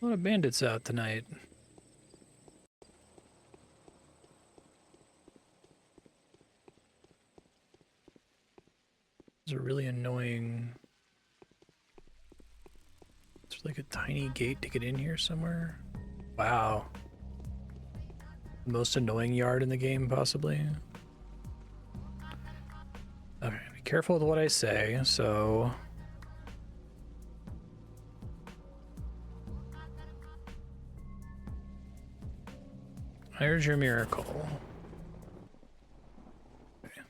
A lot of bandits out tonight. It's a really annoying... There's like a tiny gate to get in here somewhere. Wow. The most annoying yard in the game, possibly. Okay, be careful with what I say, so... Here's your miracle. Okay.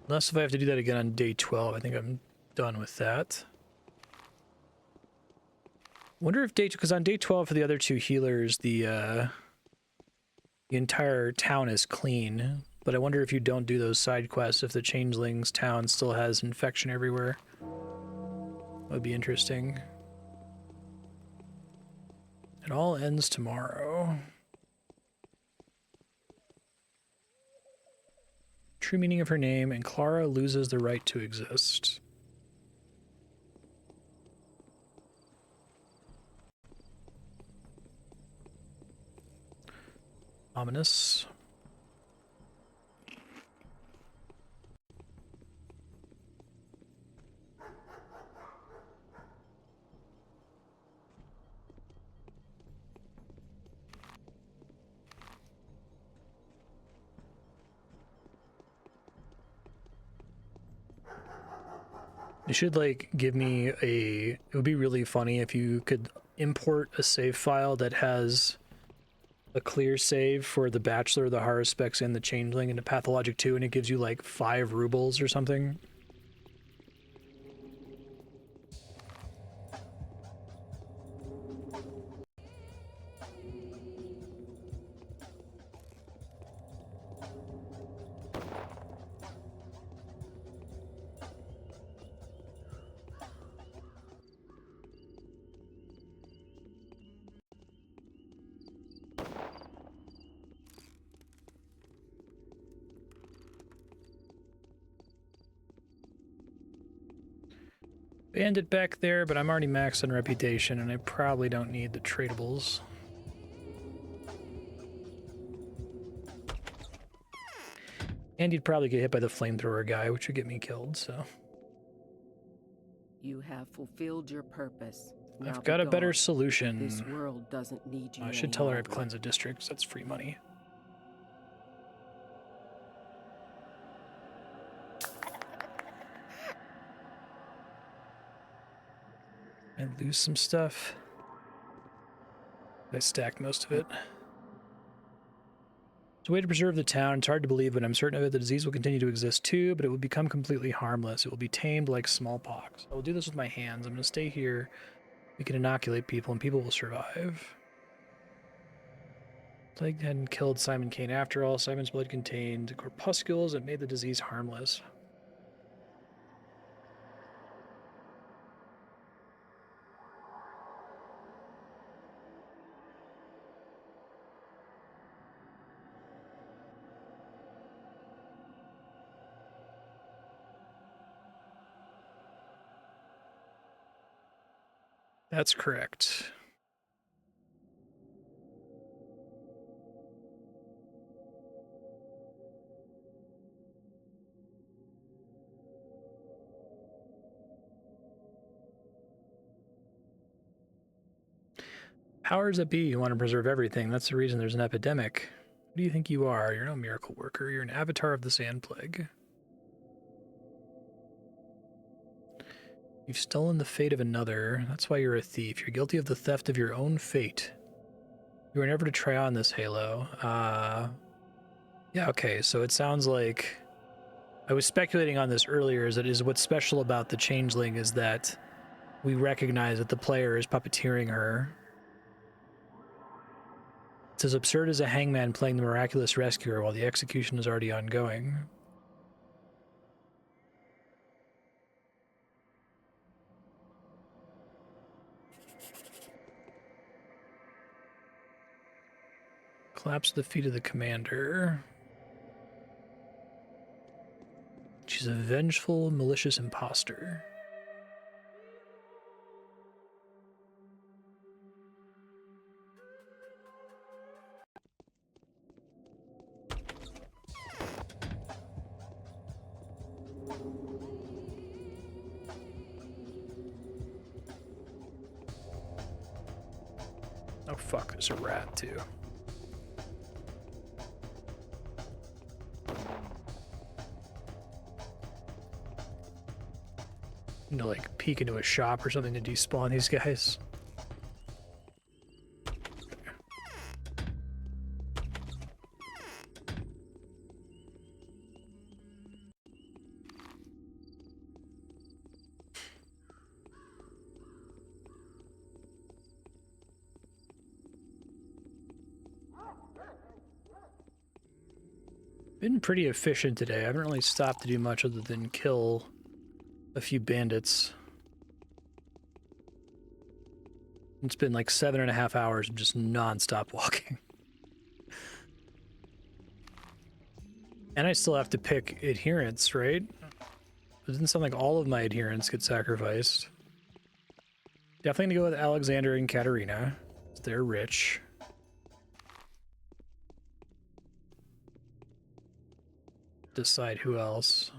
Unless if I have to do that again on day 12, I think I'm done with that. Wonder if because on day 12 for the other two healers, the entire town is clean. But I wonder if you don't do those side quests, if the Changeling's town still has infection everywhere. That would be interesting. It all ends tomorrow. True meaning of her name, and Clara loses the right to exist. Ominous. You should like give me it would be really funny if you could import a save file that has a clear save for the Bachelor, the horror specs, and the Changeling into Pathologic 2, and it gives you like 5 rubles or something. Bandit back there, but I'm already maxed on reputation, and I probably don't need the tradables. And he'd probably get hit by the flamethrower guy, which would get me killed, so... You have fulfilled your purpose. Now I've got a be better gone. solution. This world doesn't need you I should any tell her I've longer. cleansed a district, so that's free money. I lose some stuff. I stacked most of it. It's a way to preserve the town. It's hard to believe, but I'm certain of it. The disease will continue to exist too, but it will become completely harmless. It will be tamed like smallpox. I will do this with my hands. I'm going to stay here. We can inoculate people, and people will survive. Plague hadn't killed Simon Kane after all. Simon's blood contained corpuscles that made the disease harmless. That's correct. Powers that be who want to preserve everything. That's the reason there's an epidemic. Who do you think you are? You're no miracle worker. You're an avatar of the Sand Plague. You've stolen the fate of another. That's why you're a thief. You're guilty of the theft of your own fate. You were never to try on this halo. Yeah, okay, so it sounds like... I was speculating on this earlier, is what's special about the Changeling is that we recognize that the player is puppeteering her. It's as absurd as a hangman playing the miraculous rescuer while the execution is already ongoing. Collapse the feet of the commander. She's a vengeful, malicious imposter. Oh fuck, there's a rat too. Need to like peek into a shop or something to despawn these guys. Been pretty efficient today. I haven't really stopped to do much other than kill a few bandits. It's been like 7.5 hours of just non-stop walking. And I still have to pick adherents, right? It doesn't sound like all of my adherents get sacrificed. Definitely gonna go with Alexander and Katerina. They're rich. Decide who else.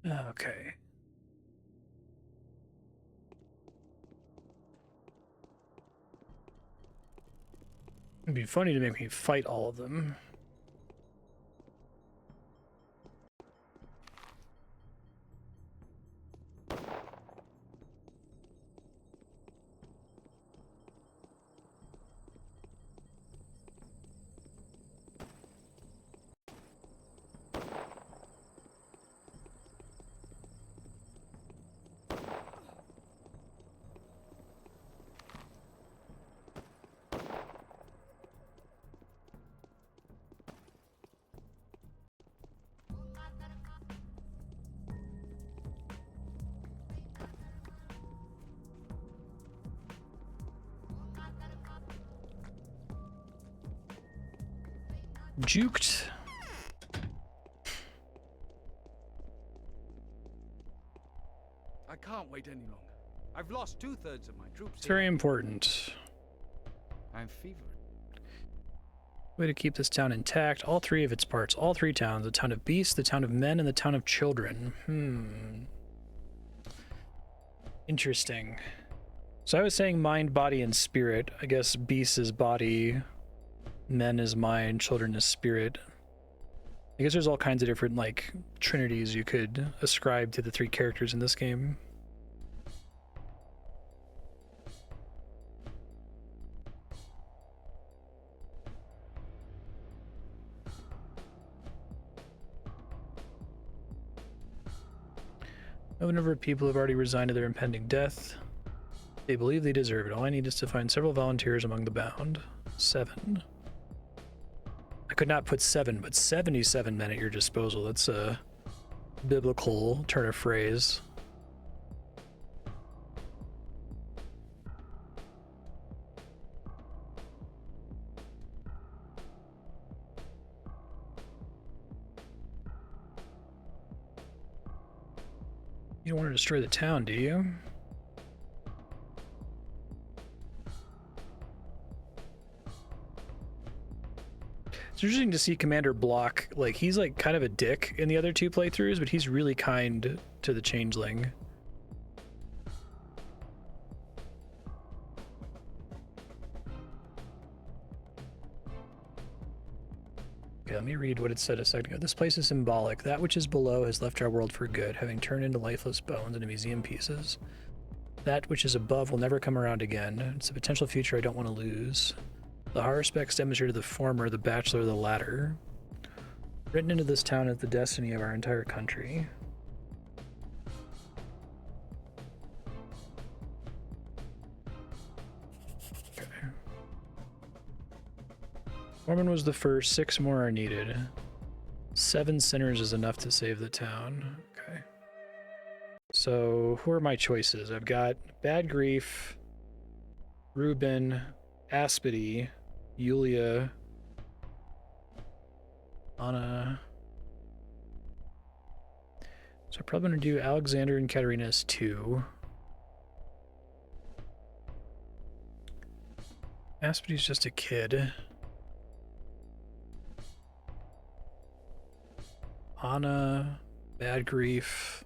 Okay. It'd be funny to make me fight all of them. Juked. I can't wait any longer. I've lost 2/3 of my troops. It's very important. I'm feverish. Way to keep this town intact. All three of its parts. All three towns. The town of beasts, the town of men, and the town of children. Interesting. So I was saying mind, body, and spirit. I guess beast is body, men is mind, children is spirit. I guess there's all kinds of different, like, trinities you could ascribe to the three characters in this game. A number of people have already resigned to their impending death. They believe they deserve it. All I need is to find several volunteers among the bound. 7. I could not put 7, but 77 men at your disposal. That's a biblical turn of phrase. You don't want to destroy the town, do you? It's interesting to see Commander Block, like, he's like kind of a dick in the other two playthroughs, but he's really kind to the Changeling. Okay, let me read what it said a second ago. This place is symbolic. That which is below has left our world for good, having turned into lifeless bones into museum pieces. That which is above will never come around again. It's a potential future I don't want to lose. The horror specs demonstrated the former, the bachelor, the latter. Written into this town is the destiny of our entire country. Okay. Mormon was the first, 6 more are needed. 7 sinners is enough to save the town. Okay. So, who are my choices? I've got Bad Grief, Reuben, Aspity, Yulia, Anna. So I'm probably going to do Alexander and Katerina as 2. Aspity's just a kid. Anna, Bad Grief.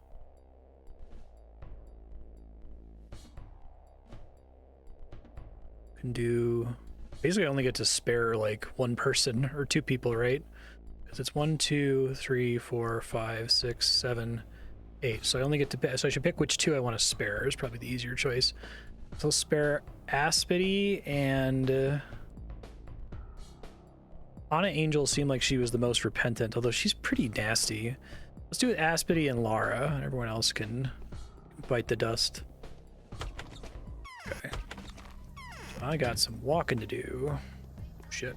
Can do... Basically, I only get to spare, like, 1 person or 2 people, right? Because it's 1, 2, 3, 4, 5, 6, 7, 8. So I only get to pick... So I should pick which 2 I want to spare. Is probably the easier choice. So I'll spare Aspity and... Anna Angel seemed like she was the most repentant, although she's pretty nasty. Let's do it Aspity and Lara, and everyone else can bite the dust. Okay. So I got some walking to do. Shit.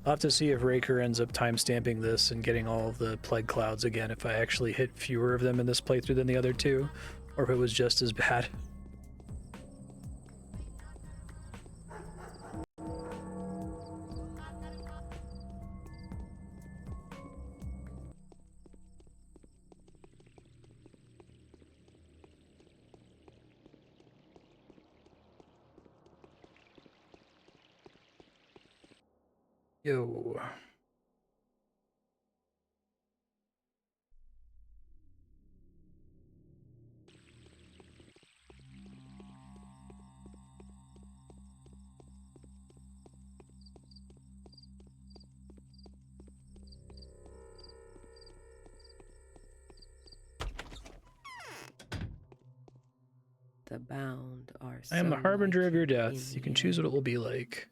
I'll have to see if Raker ends up timestamping this and getting all of the plague clouds again if I actually hit fewer of them in this playthrough than the other 2, or if it was just as bad. Yo. The bound are I am the so harbinger like of your in death. You the can choose what end. it will be like.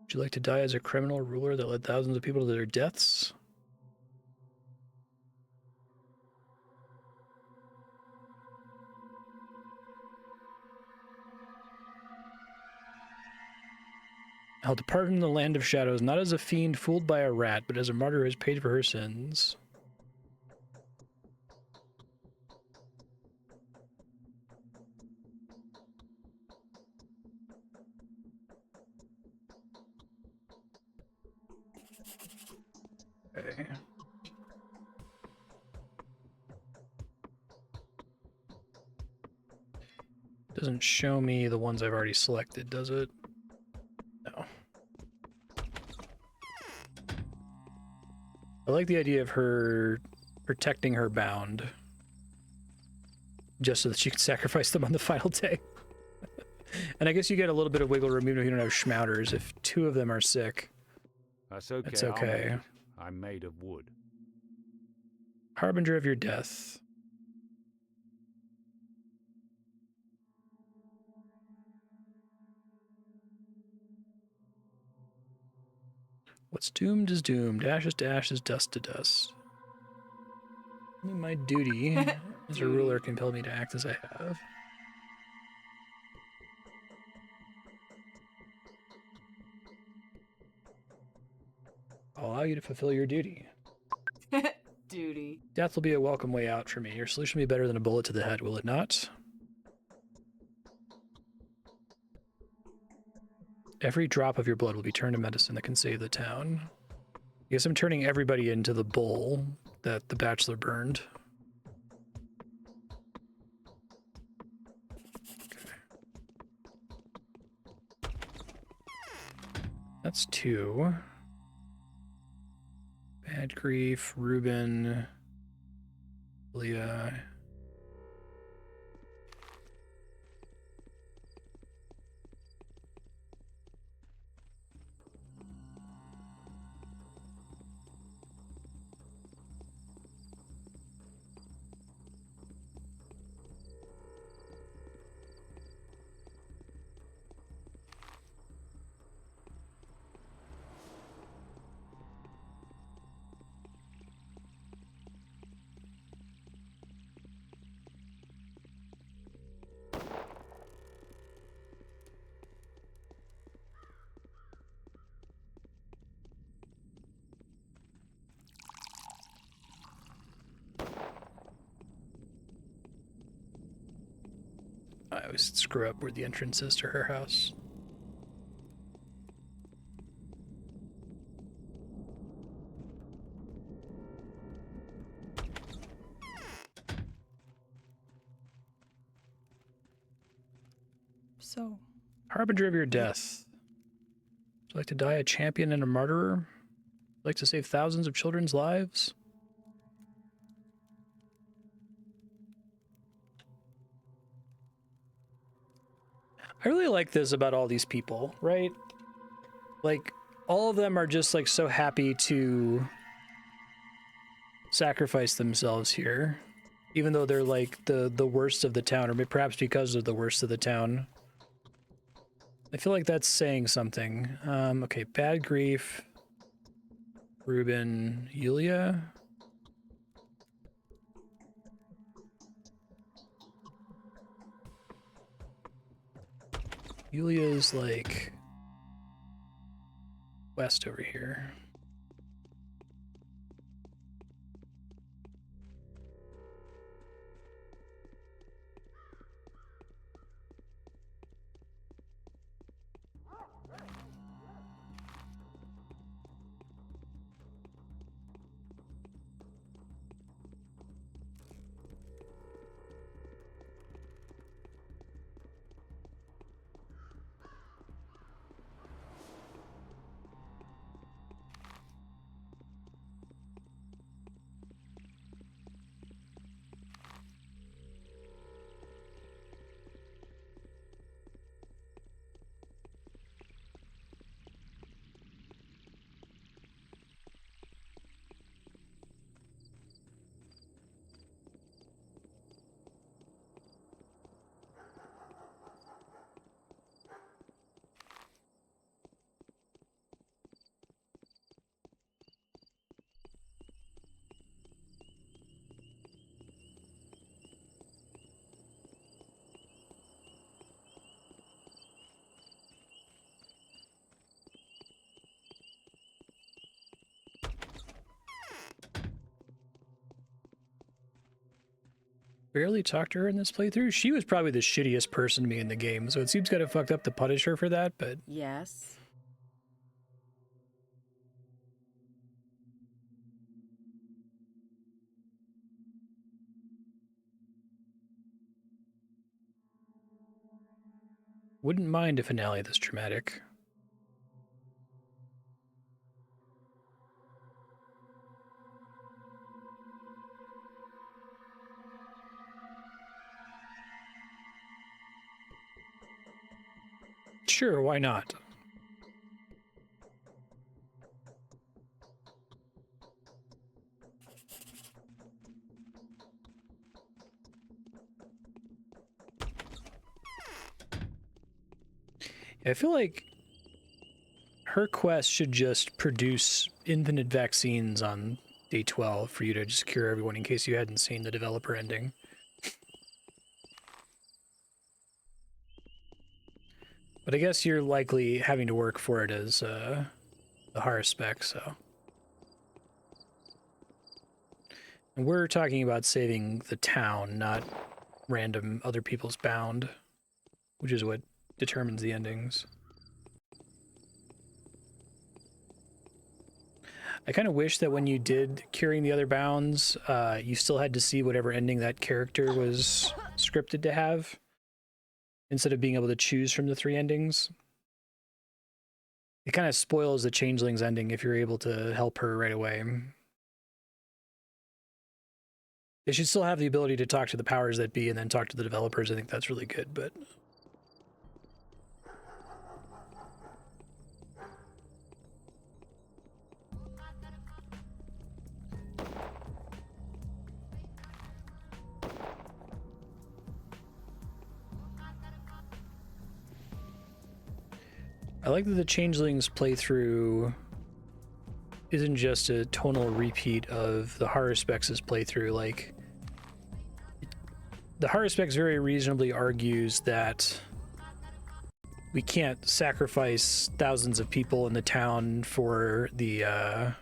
Would you like to die as a criminal ruler that led thousands of people to their deaths? I'll depart from the land of shadows, not as a fiend fooled by a rat, but as a martyr who has paid for her sins. Okay. Doesn't show me the ones I've already selected, does it? No. I like the idea of her protecting her bound, just so that she can sacrifice them on the final day. And I guess you get a little bit of wiggle room even if you don't have schmouters. If two of them are sick, That's okay. it's okay. I'm made of wood. Harbinger of your death. What's doomed is doomed. Ashes to ashes, dust to dust. Only my duty as a ruler compelled me to act as I have. I'll allow you to fulfill your duty. Duty. Death will be a welcome way out for me. Your solution will be better than a bullet to the head, will it not? Every drop of your blood will be turned to medicine that can save the town. I guess I'm turning everybody into the bowl that the bachelor burned. Okay. That's 2. Bad grief, Reuben, Leah. I always screw up where the entrance is to her house. So, Harbinger of your death. Would you like to die a champion and a martyrer? Would you like to save thousands of children's lives? I really like this about all these people, right? Like, all of them are just like so happy to sacrifice themselves here, even though they're like the worst of the town, or perhaps because of the worst of the town. I feel like that's saying something. Okay, bad grief, Reuben, Yulia. Yulia's like west over here. barely talked to her in this playthrough. She was probably the shittiest person to me in the game, so it seems kind of fucked up to punish her for that, but... Yes? Wouldn't mind a finale this dramatic. Sure, why not? I feel like her quest should just produce infinite vaccines on day 12 for you to just cure everyone in case you hadn't seen the developer ending. But I guess you're likely having to work for it as the higher spec, so. And we're talking about saving the town, not random other people's bound, which is what determines the endings. I kind of wish that when you did curing the other bounds, you still had to see whatever ending that character was scripted to have, instead of being able to choose from the 3 endings. It kind of spoils the Changeling's ending if you're able to help her right away. They should still have the ability to talk to the powers that be and then talk to the developers. I think that's really good, but... I like that the Changelings playthrough isn't just a tonal repeat of the Haruspex' playthrough. Like, the Haruspex very reasonably argues that we can't sacrifice thousands of people in the town for the,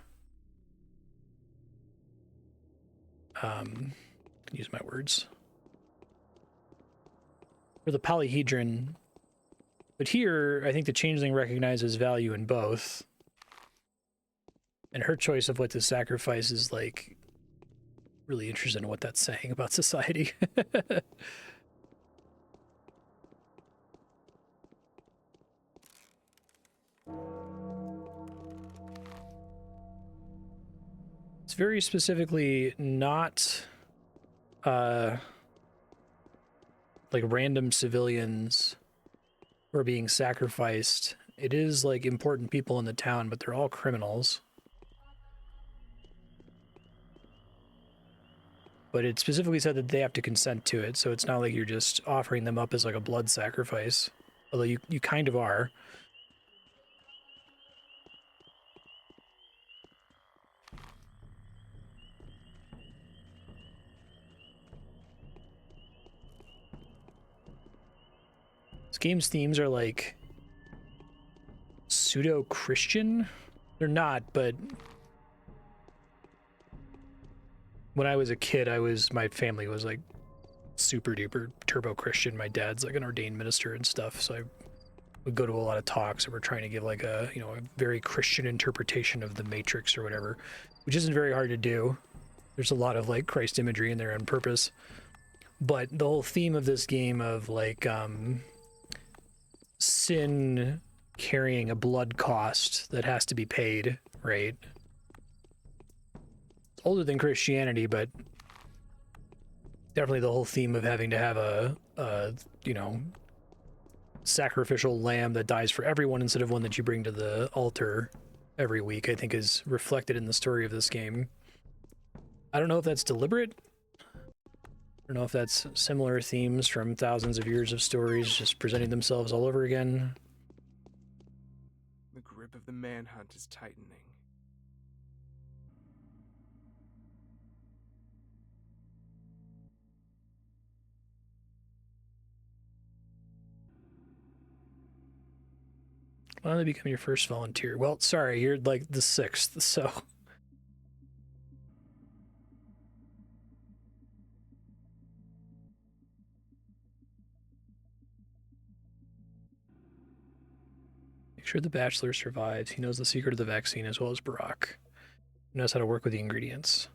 use my words, for the polyhedron. But here, I think the Changeling recognizes value in both. And her choice of what to sacrifice is, like, really interested in what that's saying about society. It's very specifically not, like, random civilians who are being sacrificed. It is, like, important people in the town, but they're all criminals. But it specifically said that they have to consent to it, so it's not like you're just offering them up as, like, a blood sacrifice. Although you kind of are. This game's themes are, like, pseudo-Christian? They're not, but when I was a kid, my family was, like, super duper turbo Christian. My dad's, like, an ordained minister and stuff, so I would go to a lot of talks and we're trying to give, like, a, you know, a very Christian interpretation of the Matrix or whatever, which isn't very hard to do. There's a lot of, like, Christ imagery in there on purpose. But the whole theme of this game of, like, sin carrying a blood cost that has to be paid, right? It's older than Christianity, but definitely the whole theme of having to have a you know, sacrificial lamb that dies for everyone instead of one that you bring to the altar every week, I think is reflected in the story of this game. I don't know if that's deliberate. I don't know if that's similar themes from thousands of years of stories just presenting themselves all over again. The grip of the manhunt is tightening. Why don't they become your first volunteer? Well, sorry, you're like the 6th, so... Sure, the Bachelor survives. He knows the secret of the vaccine as well as Barack. He knows how to work with the ingredients.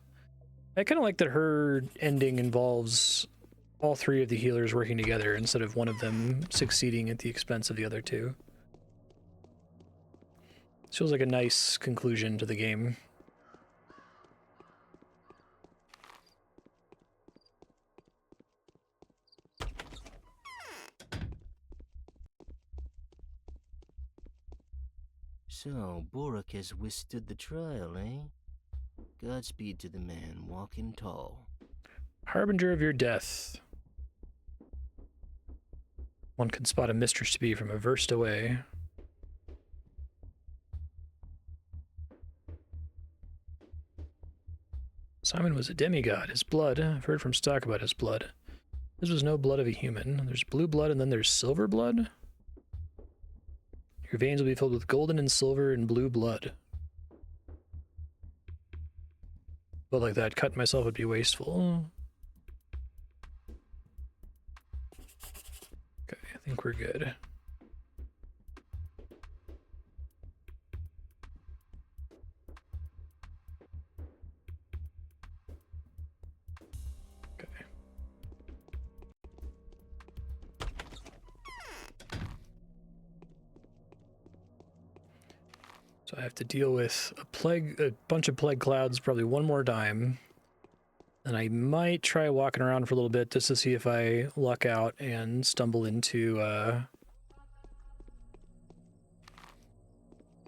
I kind of like that her ending involves all three of the healers working together instead of one of them succeeding at the expense of the other two. This feels like a nice conclusion to the game. So, Borak has withstood the trial, eh? Godspeed to the man walking tall. Harbinger of your death. One can spot a mistress-to-be from a verst away. Simon was a demigod. His blood, I've heard from stock about his blood. This was no blood of a human. There's blue blood and then there's silver blood? Your veins will be filled with golden and silver and blue blood. But like that, cutting myself would be wasteful. Okay, I think we're good. Okay. So I have to deal with a bunch of plague clouds probably one more time. And I might try walking around for a little bit just to see if I luck out and stumble into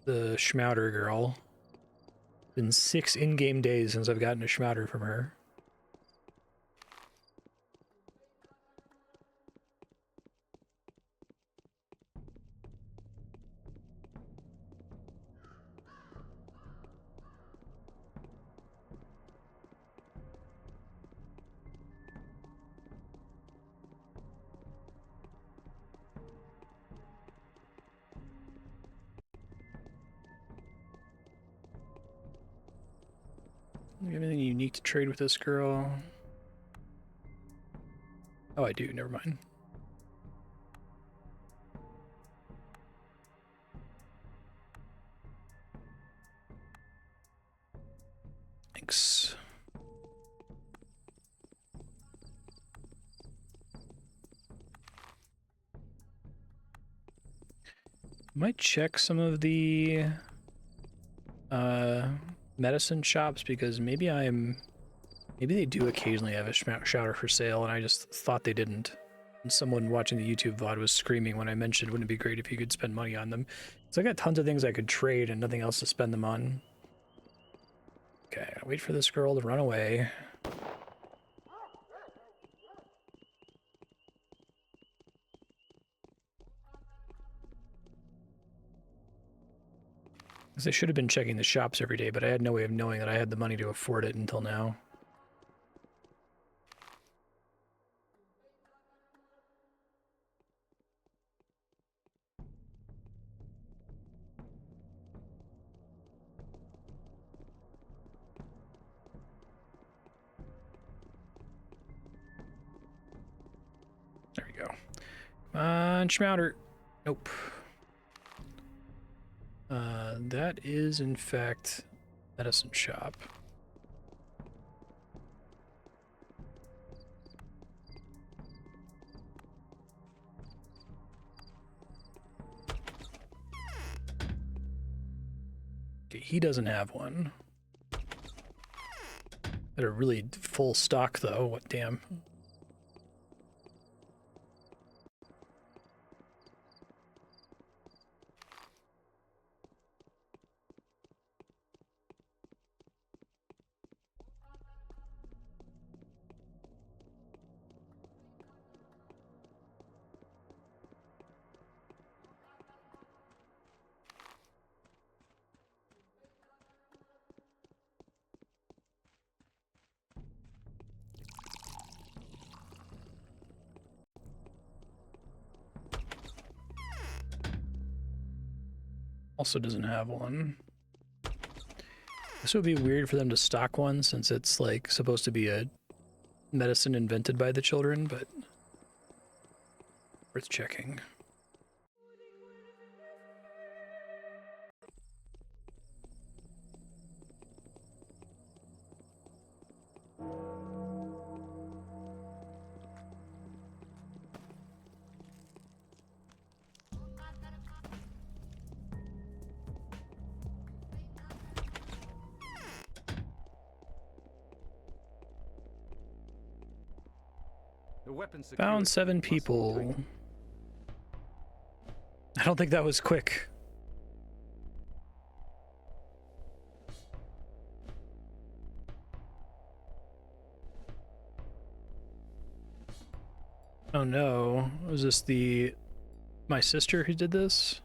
the Schmouder girl. Been 6 in-game days since I've gotten a Schmouder from her. Do you have anything unique to trade with this girl? Oh, I do. Never mind. Thanks. Might check some of the medicine shops because maybe they do occasionally have a shouter for sale and I just thought they didn't. And someone watching the YouTube VOD was screaming when I mentioned wouldn't it be great if you could spend money on them. So I got tons of things I could trade and nothing else to spend them on. Okay, I'll wait for this girl to run away. Because I should have been checking the shops every day, but I had no way of knowing that I had the money to afford it until now. There we go. Come on, Schmouder. Nope. That is, in fact, medicine shop. Okay, he doesn't have one. Got a really full stock, though. What damn. Also doesn't have one. This would be weird for them to stock one since it's like supposed to be a medicine invented by the children, but worth checking. The weapon Found security 7 must people. tighten. I don't think that was quick. Oh no, was this my sister who did this?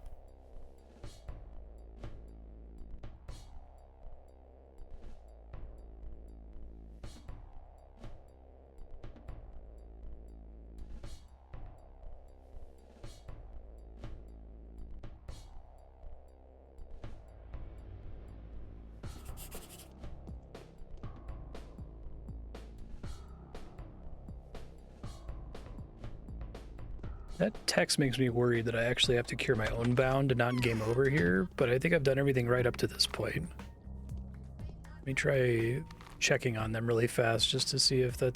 That text makes me worried that I actually have to cure my own bound and not game over here, but I think I've done everything right up to this point. Let me try checking on them really fast just to see if the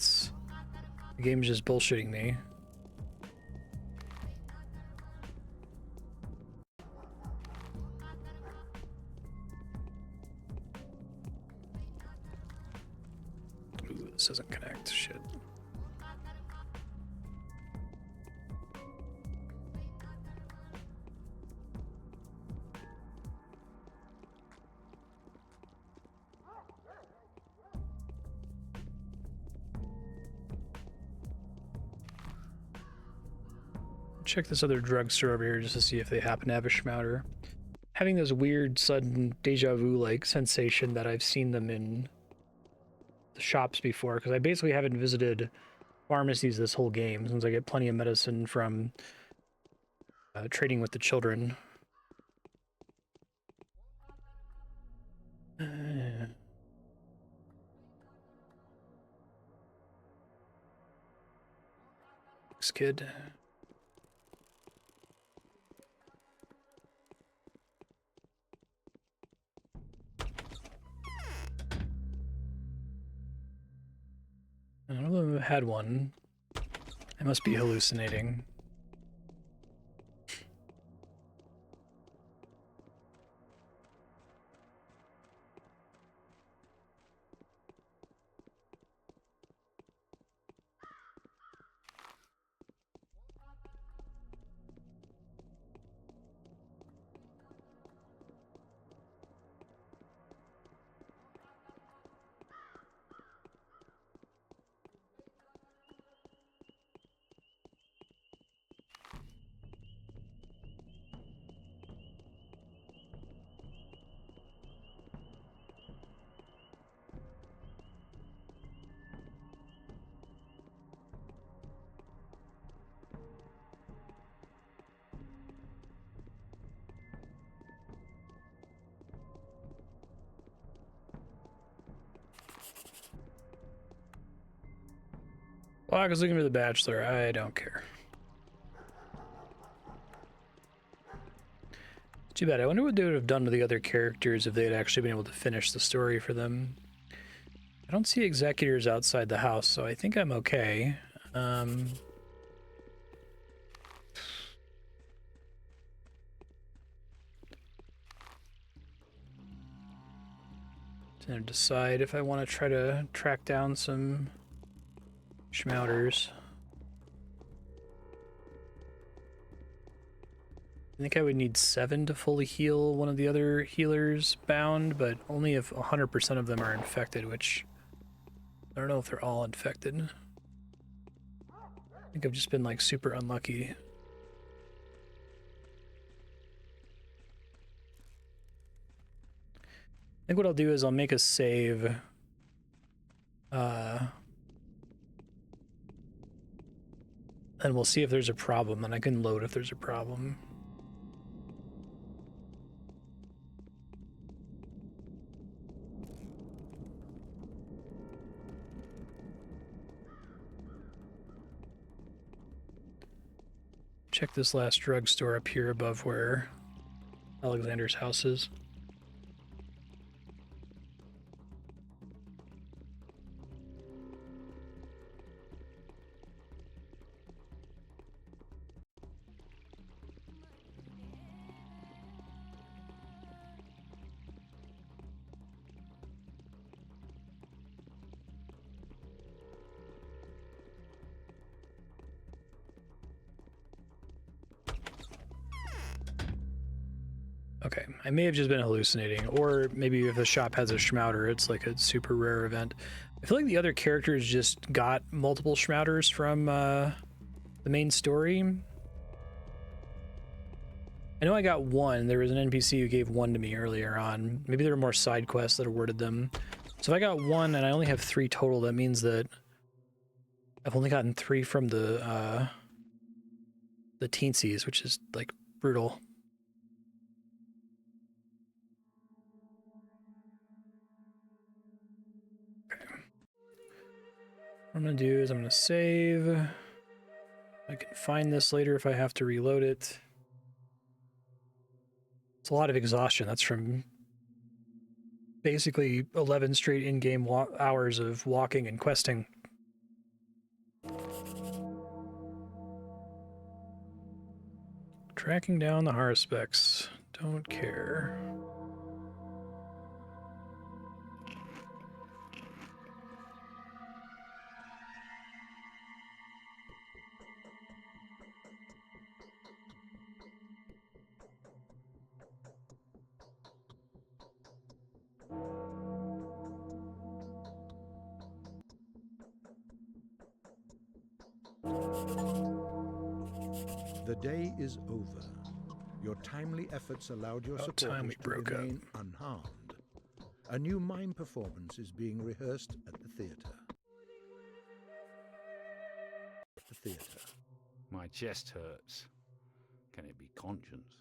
game's just bullshitting me. Ooh, this doesn't connect, shit. Check this other drugstore over here just to see if they happen to have a Schmouter. Having this weird sudden deja vu like sensation that I've seen them in the shops before, because I basically haven't visited pharmacies this whole game since I get plenty of medicine from trading with the children. This kid. None of them have had one. I must be hallucinating. Well, I was looking for the Bachelor. I don't care. Too bad. I wonder what they would have done to the other characters if they had actually been able to finish the story for them. I don't see executors outside the house, so I think I'm okay. To decide if I want to try to track down some Schmouters. I think I would need 7 to fully heal one of the other healers bound, but only if 100% of them are infected, which I don't know if they're all infected. I think I've just been like super unlucky. I think what I'll do is I'll make a save. And we'll see if there's a problem, and I can load if there's a problem. Check this last drugstore up here above where Alexander's house is. Okay, I may have just been hallucinating, or maybe if the shop has a Schmouder, it's like a super rare event. I feel like the other characters just got multiple Schmouders from the main story. I know I got one. There was an NPC who gave one to me earlier on. Maybe there were more side quests that awarded them. So if I got one and I only have 3 total, that means that I've only gotten 3 from the teensies, which is like brutal. Okay. What I'm gonna do is I'm gonna save. I can find this later if I have to reload it. It's a lot of exhaustion. That's from basically 11 straight in-game hours of walking and questing. Tracking down the Harspecs. Don't care. The day is over. Your timely efforts allowed your About time we supporters to broke up. remain unharmed. A new mime performance is being rehearsed at the theater. My chest hurts. Can it be conscience?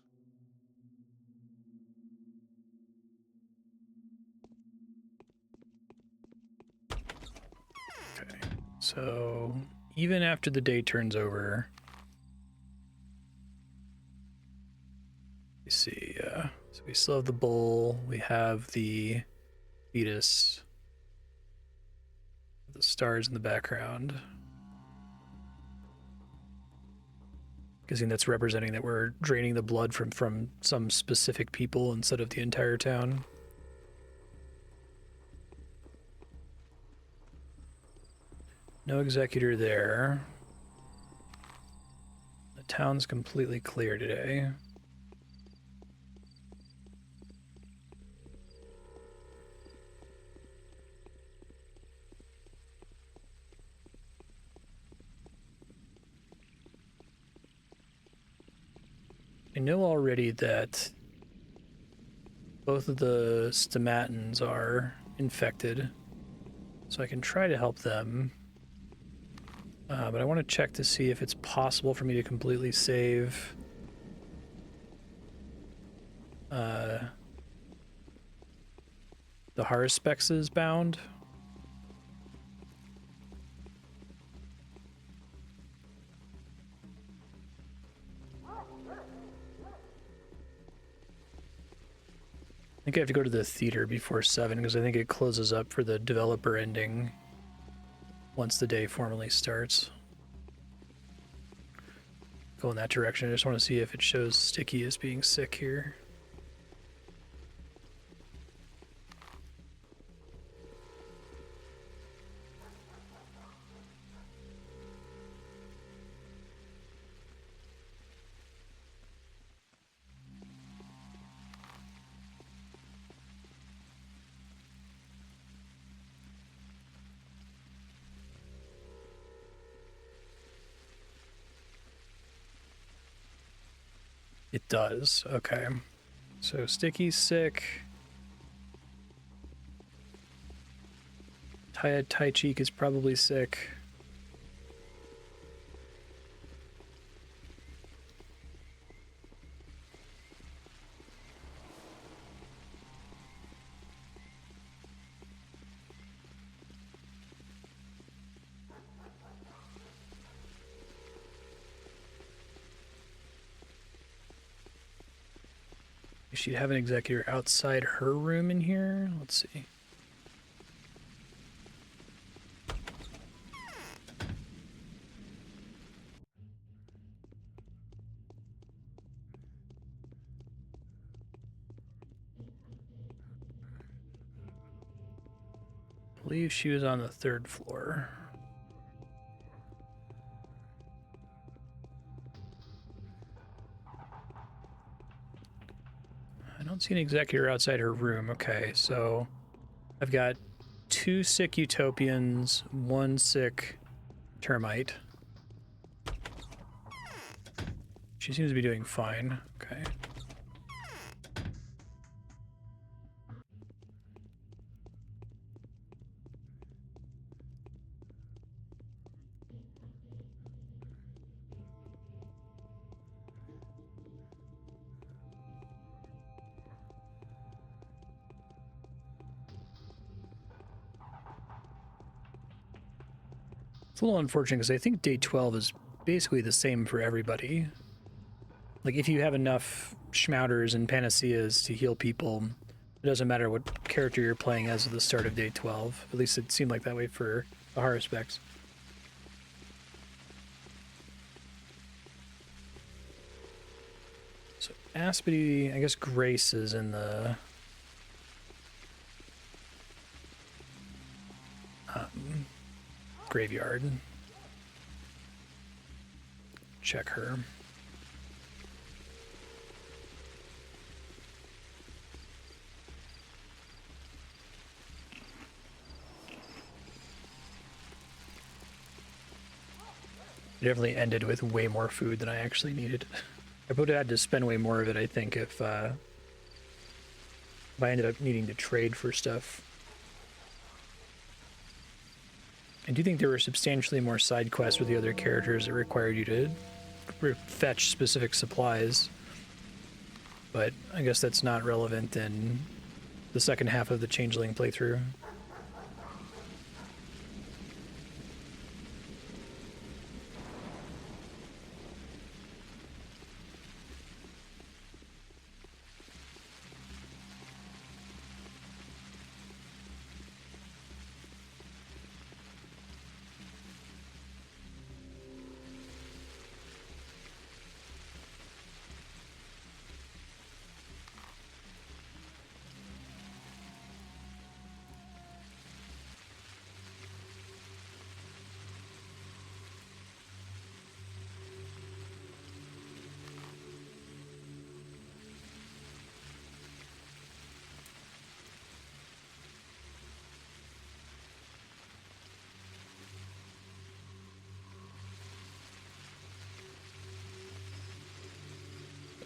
Okay, so even after the day turns over, you see, so we still have the bowl, we have the fetus, the stars in the background. Guessing that's representing that we're draining the blood from some specific people instead of the entire town. No executor there. The town's completely clear today. I know already that both of the stomatins are infected, so I can try to help them. But I want to check to see if it's possible for me to completely save the Harspex's bound. I think I have to go to the theater before 7 because I think it closes up for the developer ending once the day formally starts. Go in that direction. I just want to see if it shows Sticky as being sick here. It does. Okay. So Sticky's sick. Tai Cheek is probably sick. She'd have an executor outside her room in here. Let's see. I believe she was on the 3rd floor. I don't see an executor outside her room. Okay, so I've got 2 sick utopians, 1 sick termite. She seems to be doing fine. Okay. It's a little unfortunate because I think day 12 is basically the same for everybody. Like, if you have enough schmouters and panaceas to heal people, it doesn't matter what character you're playing as at the start of day 12. At least it seemed like that way for the horror specs. So Aspity, I guess Grace is in the graveyard. Check her. It definitely ended with way more food than I actually needed. I would have had to spend way more of it, I think, if I ended up needing to trade for stuff. I do think there were substantially more side quests with the other characters that required you to fetch specific supplies. But I guess that's not relevant in the second half of the Changeling playthrough.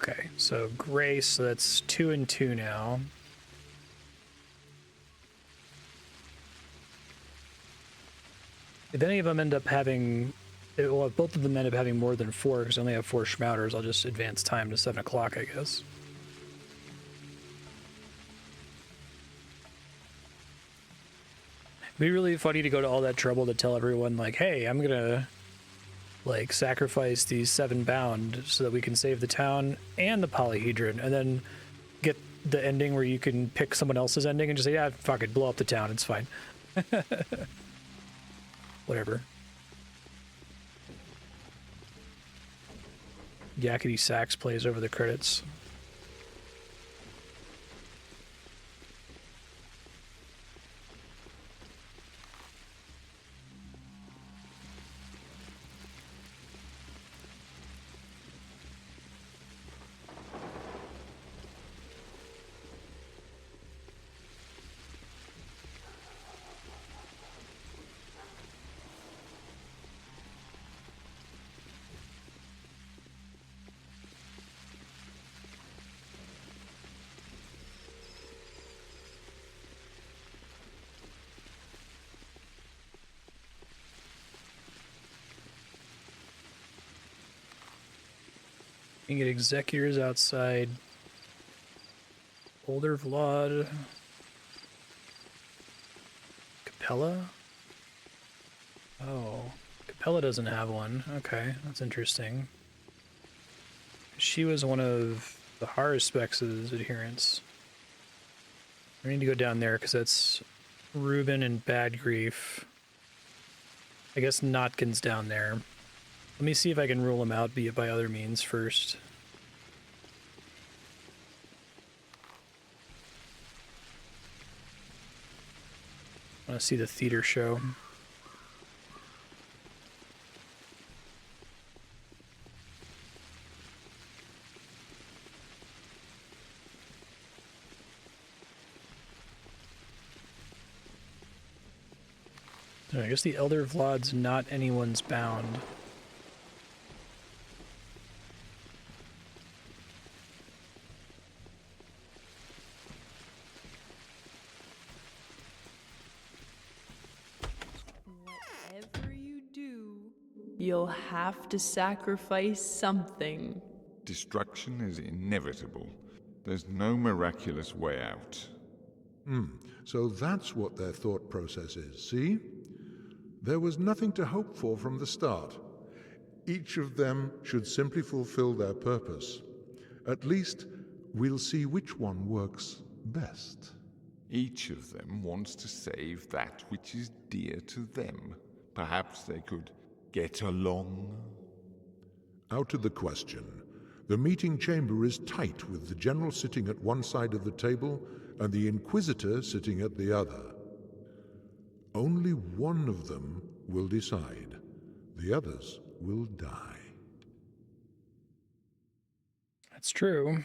Okay, so Grace, so that's 2 and 2 now. If any of them end up having, well, if both of them end up having more than 4, because I only have 4 schmouters, I'll just advance time to 7 o'clock, I guess. It'd be really funny to go to all that trouble to tell everyone, like, hey, I'm gonna, like, sacrifice these 7 bound so that we can save the town and the polyhedron, and then get the ending where you can pick someone else's ending and just say, yeah, fuck it, blow up the town, it's fine. Whatever. Yakety Sax plays over the credits. You can get executors outside. Older Vlad. Capella? Oh, Capella doesn't have one. Okay, that's interesting. She was one of the Haruspex' adherents. I need to go down there because that's Reuben and Bad Grief. I guess Notkin's down there. Let me see if I can rule him out by other means first. I want to see the theater show. I guess the Elder Vlad's not anyone's bound. Whatever you do, you'll have to sacrifice something. Destruction is inevitable. There's no miraculous way out. So that's what their thought process is, see? There was nothing to hope for from the start. Each of them should simply fulfill their purpose. At least, we'll see which one works best. Each of them wants to save that which is dear to them. Perhaps they could get along? Out of the question. The meeting chamber is tight, with the General sitting at one side of the table and the Inquisitor sitting at the other. Only one of them will decide. The others will die. That's true.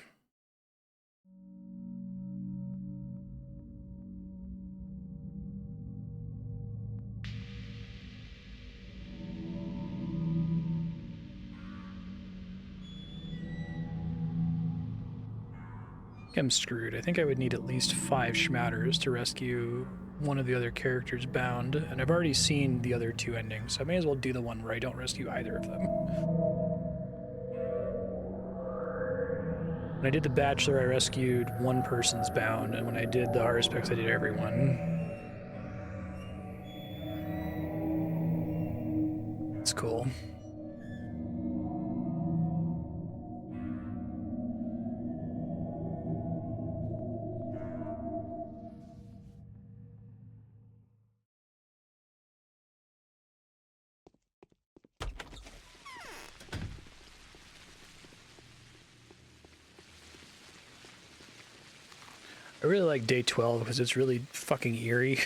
I'm screwed. I think I would need at least 5 schmatters to rescue one of the other characters bound, and I've already seen the other 2 endings, so I may as well do the one where I don't rescue either of them. When I did The Bachelor, I rescued one person's bound, and when I did the Haruspex, I did everyone. It's cool. I really like day 12 because it's really fucking eerie.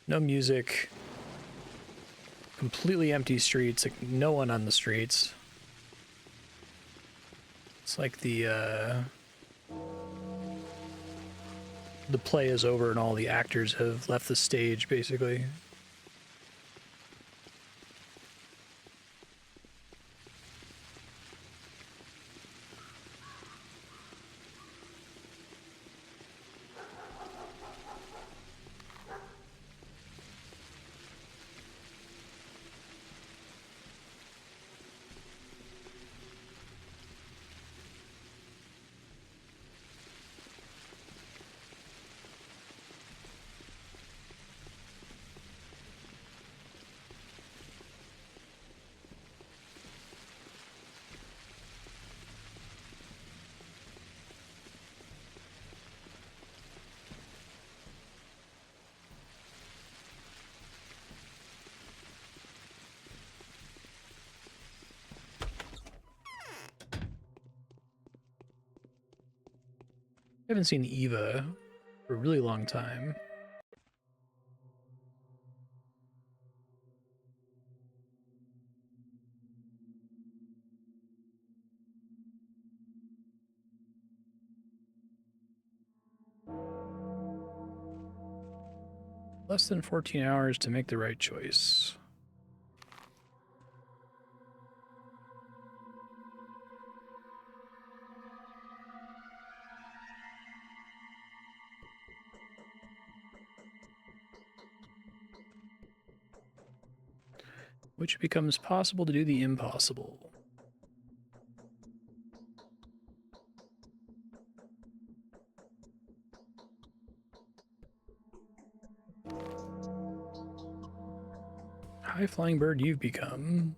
No music. Completely empty streets, like no one on the streets. It's like the play is over and all the actors have left the stage, basically. I haven't seen Eva for a really long time. Less than 14 hours to make the right choice. Which becomes possible to do the impossible. High-flying bird you've become.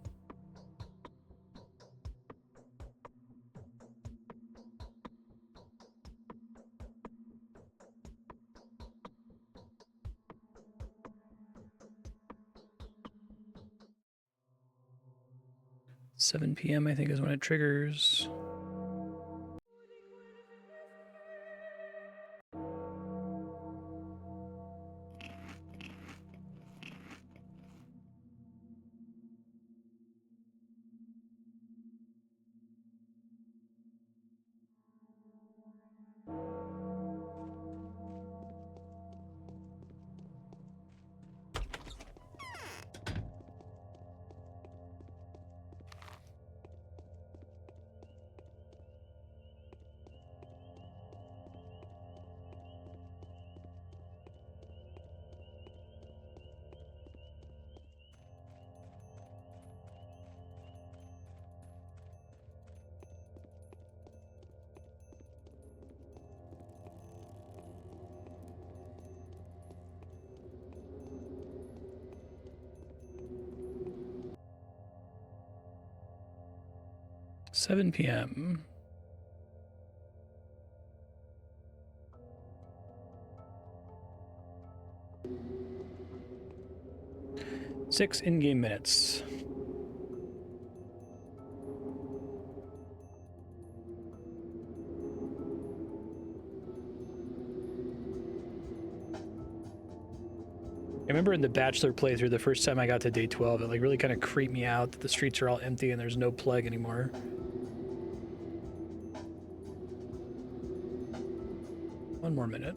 $7 p.m. I think is when it triggers. 7 p.m. Six in-game minutes. I remember in the Bachelor playthrough, the first time I got to day 12, it like really kind of creeped me out that the streets are all empty and there's no plague anymore. One more minute.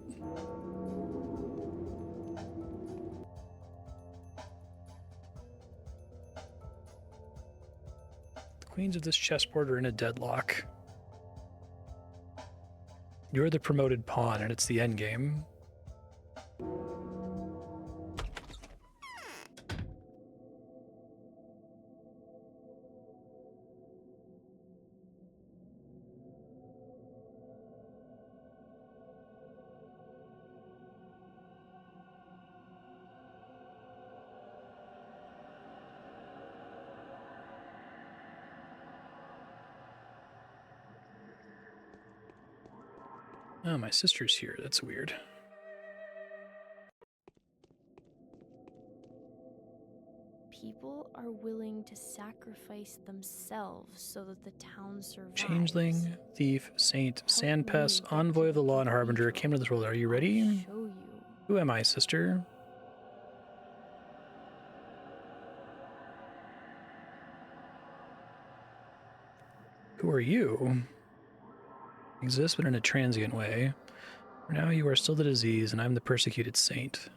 The queens of this chessboard are in a deadlock. You're the promoted pawn and it's the endgame. Oh, my sister's here. That's weird. People are willing to sacrifice themselves so that the town survives. Changeling, thief, saint, sandpest, envoy of the law, and harbinger came to this world. Are you ready? Show you. Who am I, sister? Who are you? Exist, but in a transient way. For now, you are still the disease, and I'm the persecuted saint.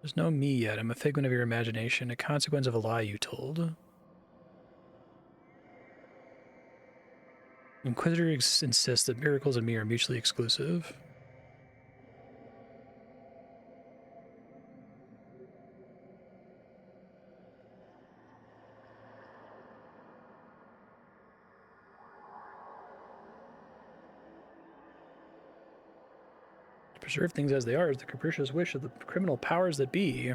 There's no me yet. I'm a figment of your imagination, a consequence of a lie you told. Inquisitor insists that miracles and me are mutually exclusive. To preserve things as they are is the capricious wish of the criminal powers that be.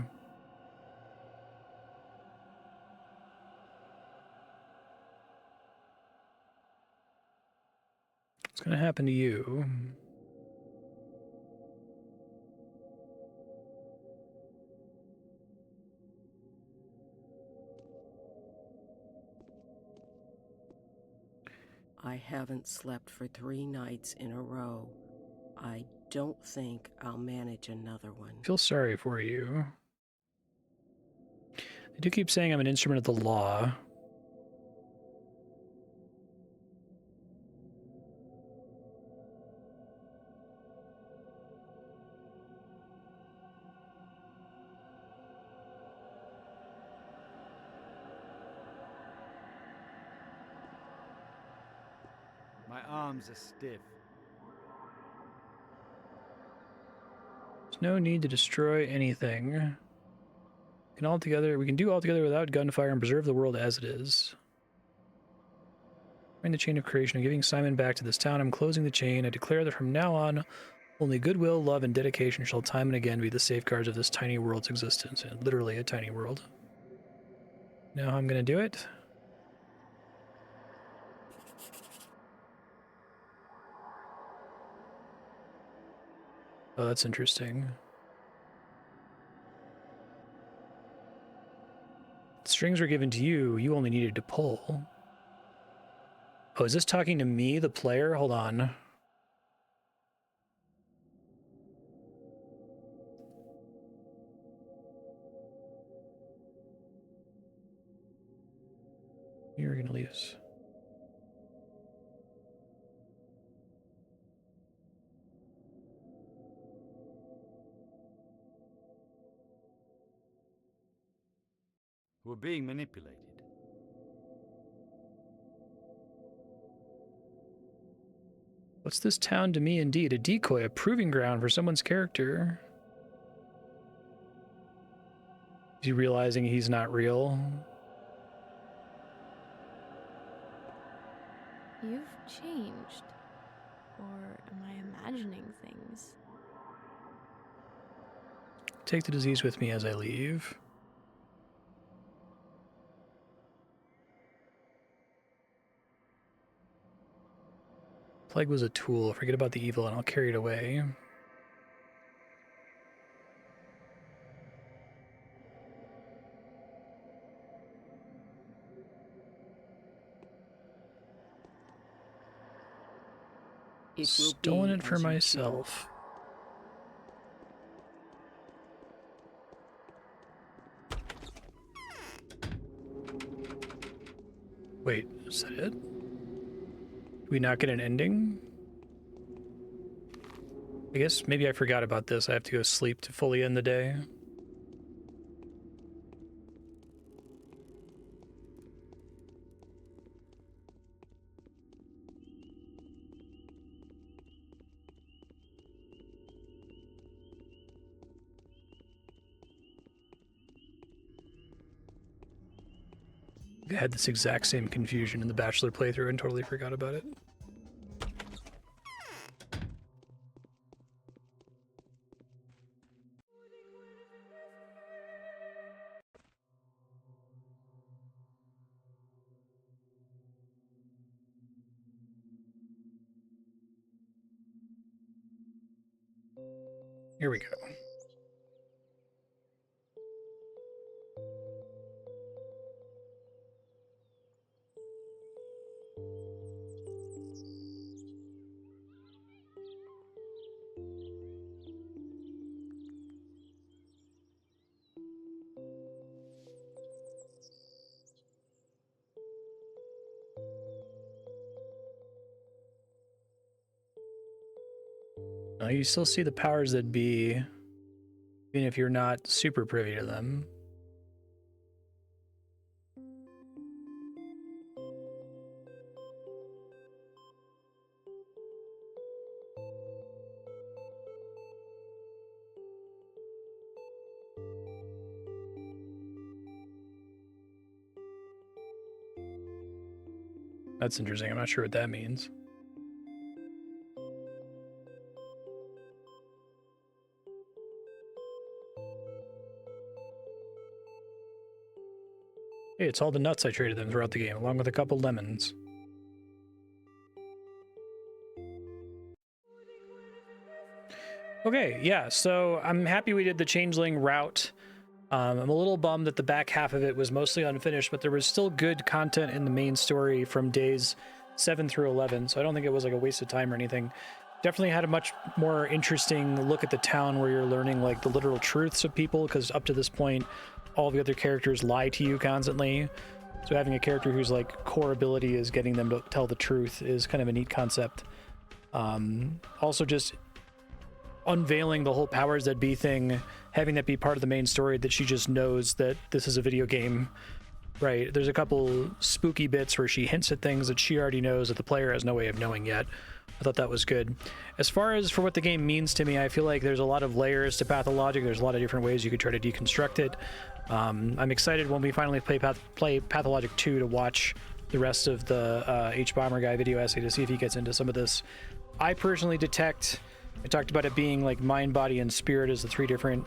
What's going to happen to you? I haven't slept for 3 nights in a row. I don't think I'll manage another one. I feel sorry for you. They do keep saying I'm an instrument of the law. My arms are stiff. There's no need to destroy anything. We can do all together without gunfire and preserve the world as it is. In the chain of creation, I'm giving Simon back to this town. I'm closing the chain. I declare that from now on, only goodwill, love, and dedication shall time and again be the safeguards of this tiny world's existence. And literally a tiny world. Now how I'm gonna do it? Oh, that's interesting. The strings were given to you. You only needed to pull. Oh, is this talking to me, the player? Hold on. You're gonna leave us. We're being manipulated. What's this town to me indeed? A decoy, a proving ground for someone's character. Is he realizing he's not real? You've changed. Or am I imagining things? Take the disease with me as I leave. Plague was a tool. Forget about the evil and I'll carry it away. Stolen it for myself. Wait, is that it? Did we not get an ending? I guess maybe I forgot about this. I have to go sleep to fully end the day. I had this exact same confusion in the Bachelor playthrough and totally forgot about it. Here we go. You still see the powers that be, even if you're not super privy to them. That's interesting. I'm not sure what that means. Hey, it's all the nuts I traded them throughout the game, along with a couple lemons. Okay, yeah, so I'm happy we did the Changeling route. I'm a little bummed that the back half of it was mostly unfinished, but there was still good content in the main story from days 7 through 11, so I don't think it was like a waste of time or anything. Definitely had a much more interesting look at the town where you're learning like the literal truths of people, because up to this point, all the other characters lie to you constantly. So having a character whose like core ability is getting them to tell the truth is kind of a neat concept. Also just unveiling the whole powers that be thing, having that be part of the main story, that she just knows that this is a video game, right? There's a couple spooky bits where she hints at things that she already knows that the player has no way of knowing yet. I thought that was good. As far as for what the game means to me, I feel like there's a lot of layers to Pathologic. There's a lot of different ways you could try to deconstruct it. I'm excited when we finally play Pathologic 2 to watch the rest of the H-Bomber guy video essay to see if he gets into some of this. I personally detect, I talked about it being like mind, body, and spirit as the three different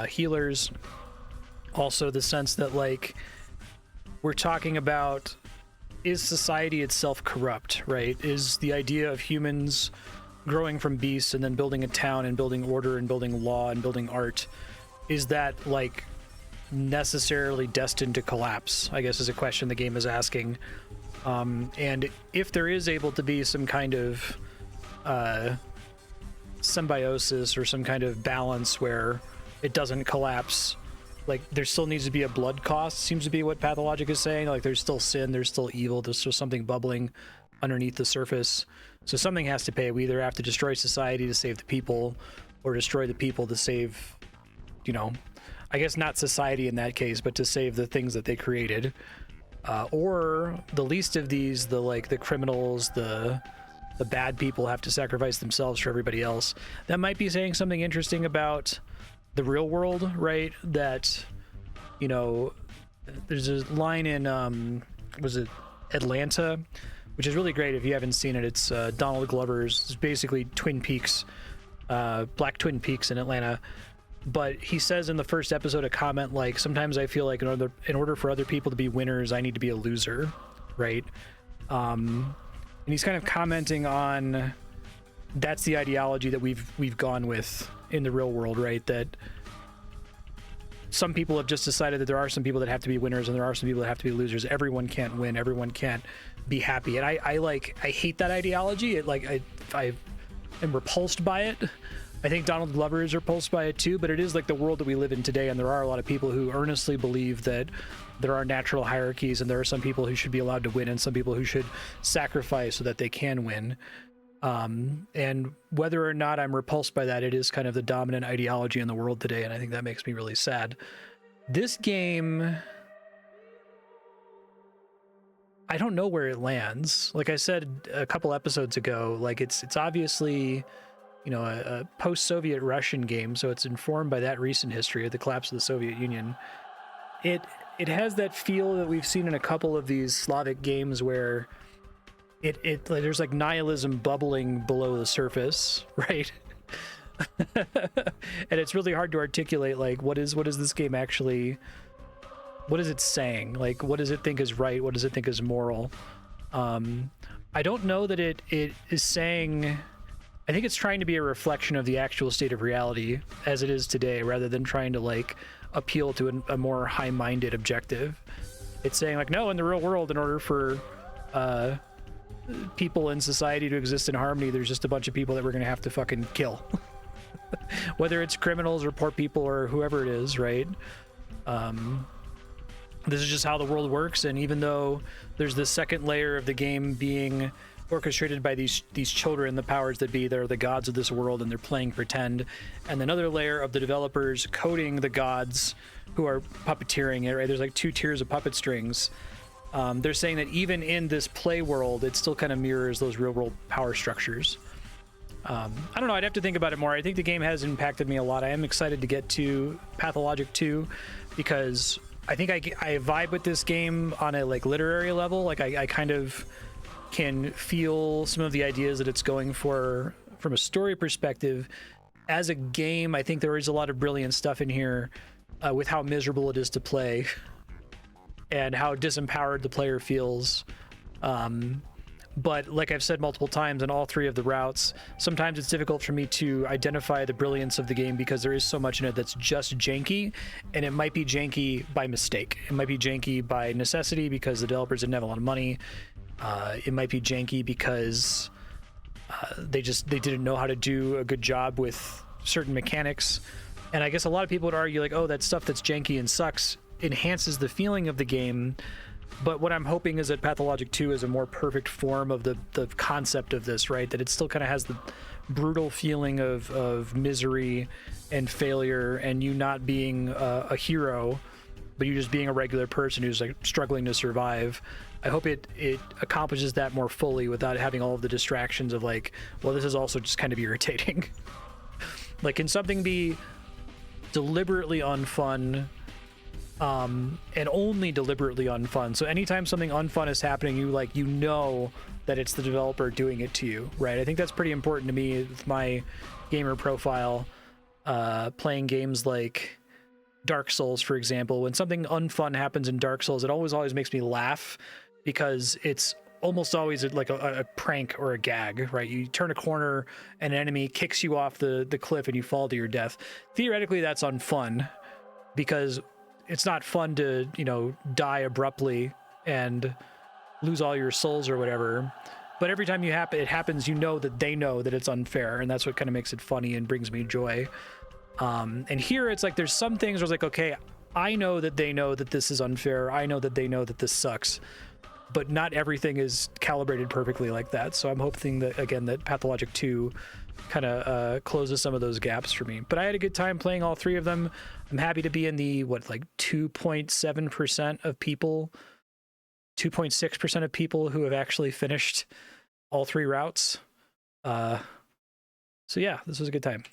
healers. Also the sense that like we're talking about, is society itself corrupt, right? Is the idea of humans growing from beasts and then building a town and building order and building law and building art, is that like necessarily destined to collapse, I guess is a question the game is asking. And if there is able to be some kind of symbiosis or some kind of balance where it doesn't collapse, like there still needs to be a blood cost, seems to be what Pathologic is saying. Like there's still sin, there's still evil, there's still something bubbling underneath the surface. So something has to pay. We either have to destroy society to save the people, or destroy the people to save, you know, I guess not society in that case, but to save the things that they created. Or the least of these, the criminals, the bad people have to sacrifice themselves for everybody else. That might be saying something interesting about the real world, right? That, you know, there's a line in, was it Atlanta? Which is really great if you haven't seen it. It's Donald Glover's, it's basically Twin Peaks, Black Twin Peaks in Atlanta. But he says in the first episode a comment like, sometimes I feel like in order for other people to be winners, I need to be a loser, right? And he's kind of commenting on that's the ideology that we've gone with in the real world, right? That some people have just decided that there are some people that have to be winners and there are some people that have to be losers. Everyone can't win. Everyone can't be happy. And I hate that ideology. I am repulsed by it. I think Donald Glover is repulsed by it too, but it is like the world that we live in today, and there are a lot of people who earnestly believe that there are natural hierarchies and there are some people who should be allowed to win and some people who should sacrifice so that they can win. And whether or not I'm repulsed by that, it is kind of the dominant ideology in the world today, and I think that makes me really sad. This game, I don't know where it lands. Like I said a couple episodes ago, like it's obviously, you know, a post-Soviet Russian game, so it's informed by that recent history of the collapse of the Soviet Union. It has that feel that we've seen in a couple of these Slavic games where there's like nihilism bubbling below the surface, right? And it's really hard to articulate, like, what is this game actually, what is it saying? Like, what does it think is right? What does it think is moral? I don't know that it is saying, I think it's trying to be a reflection of the actual state of reality as it is today, rather than trying to like appeal to a more high-minded objective. It's saying like, no, in the real world, in order for people in society to exist in harmony, there's just a bunch of people that we're gonna have to fucking kill. Whether it's criminals or poor people or whoever it is, right? This is just how the world works, and even though there's this second layer of the game being orchestrated by these children, the powers that be, they're the gods of this world and they're playing pretend, and another layer of the developers coding the gods who are puppeteering it, right? There's like two tiers of puppet strings. They're saying that even in this play world, it still kind of mirrors those real world power structures. I don't know, I'd have to think about it more. I think the game has impacted me a lot. I am excited to get to Pathologic 2 because I think I vibe with this game on a like literary level. Like I kind of can feel some of the ideas that it's going for from a story perspective. As a game, I think there is a lot of brilliant stuff in here with how miserable it is to play and how disempowered the player feels. But like I've said multiple times on all three of the routes, sometimes it's difficult for me to identify the brilliance of the game because there is so much in it that's just janky, and it might be janky by mistake. It might be janky by necessity because the developers didn't have a lot of money. It might be janky because they didn't know how to do a good job with certain mechanics. And I guess a lot of people would argue like, oh, that stuff that's janky and sucks enhances the feeling of the game. But what I'm hoping is that Pathologic 2 is a more perfect form of the concept of this, right? That it still kind of has the brutal feeling of misery and failure, and you not being a hero, but you just being a regular person who's like struggling to survive. I hope it accomplishes that more fully without having all of the distractions of like, well, this is also just kind of irritating. Like, can something be deliberately unfun, and only deliberately unfun? So anytime something unfun is happening, you know that it's the developer doing it to you, right? I think that's pretty important to me with my gamer profile. Playing games like Dark Souls, for example, when something unfun happens in Dark Souls, it always makes me laugh because it's almost always like a prank or a gag, right? You turn a corner and an enemy kicks you off the cliff and you fall to your death. Theoretically, that's unfun because it's not fun to, you know, die abruptly and lose all your souls or whatever. But every time it happens, you know that they know that it's unfair, and that's what kind of makes it funny and brings me joy. And here it's like there's some things where it's like, okay, I know that they know that this is unfair. I know that they know that this sucks. But not everything is calibrated perfectly like that. So I'm hoping that, again, that Pathologic 2 kind of closes some of those gaps for me. But I had a good time playing all three of them. I'm happy to be in the, 2.7% of people, 2.6% of people who have actually finished all three routes. So yeah, this was a good time.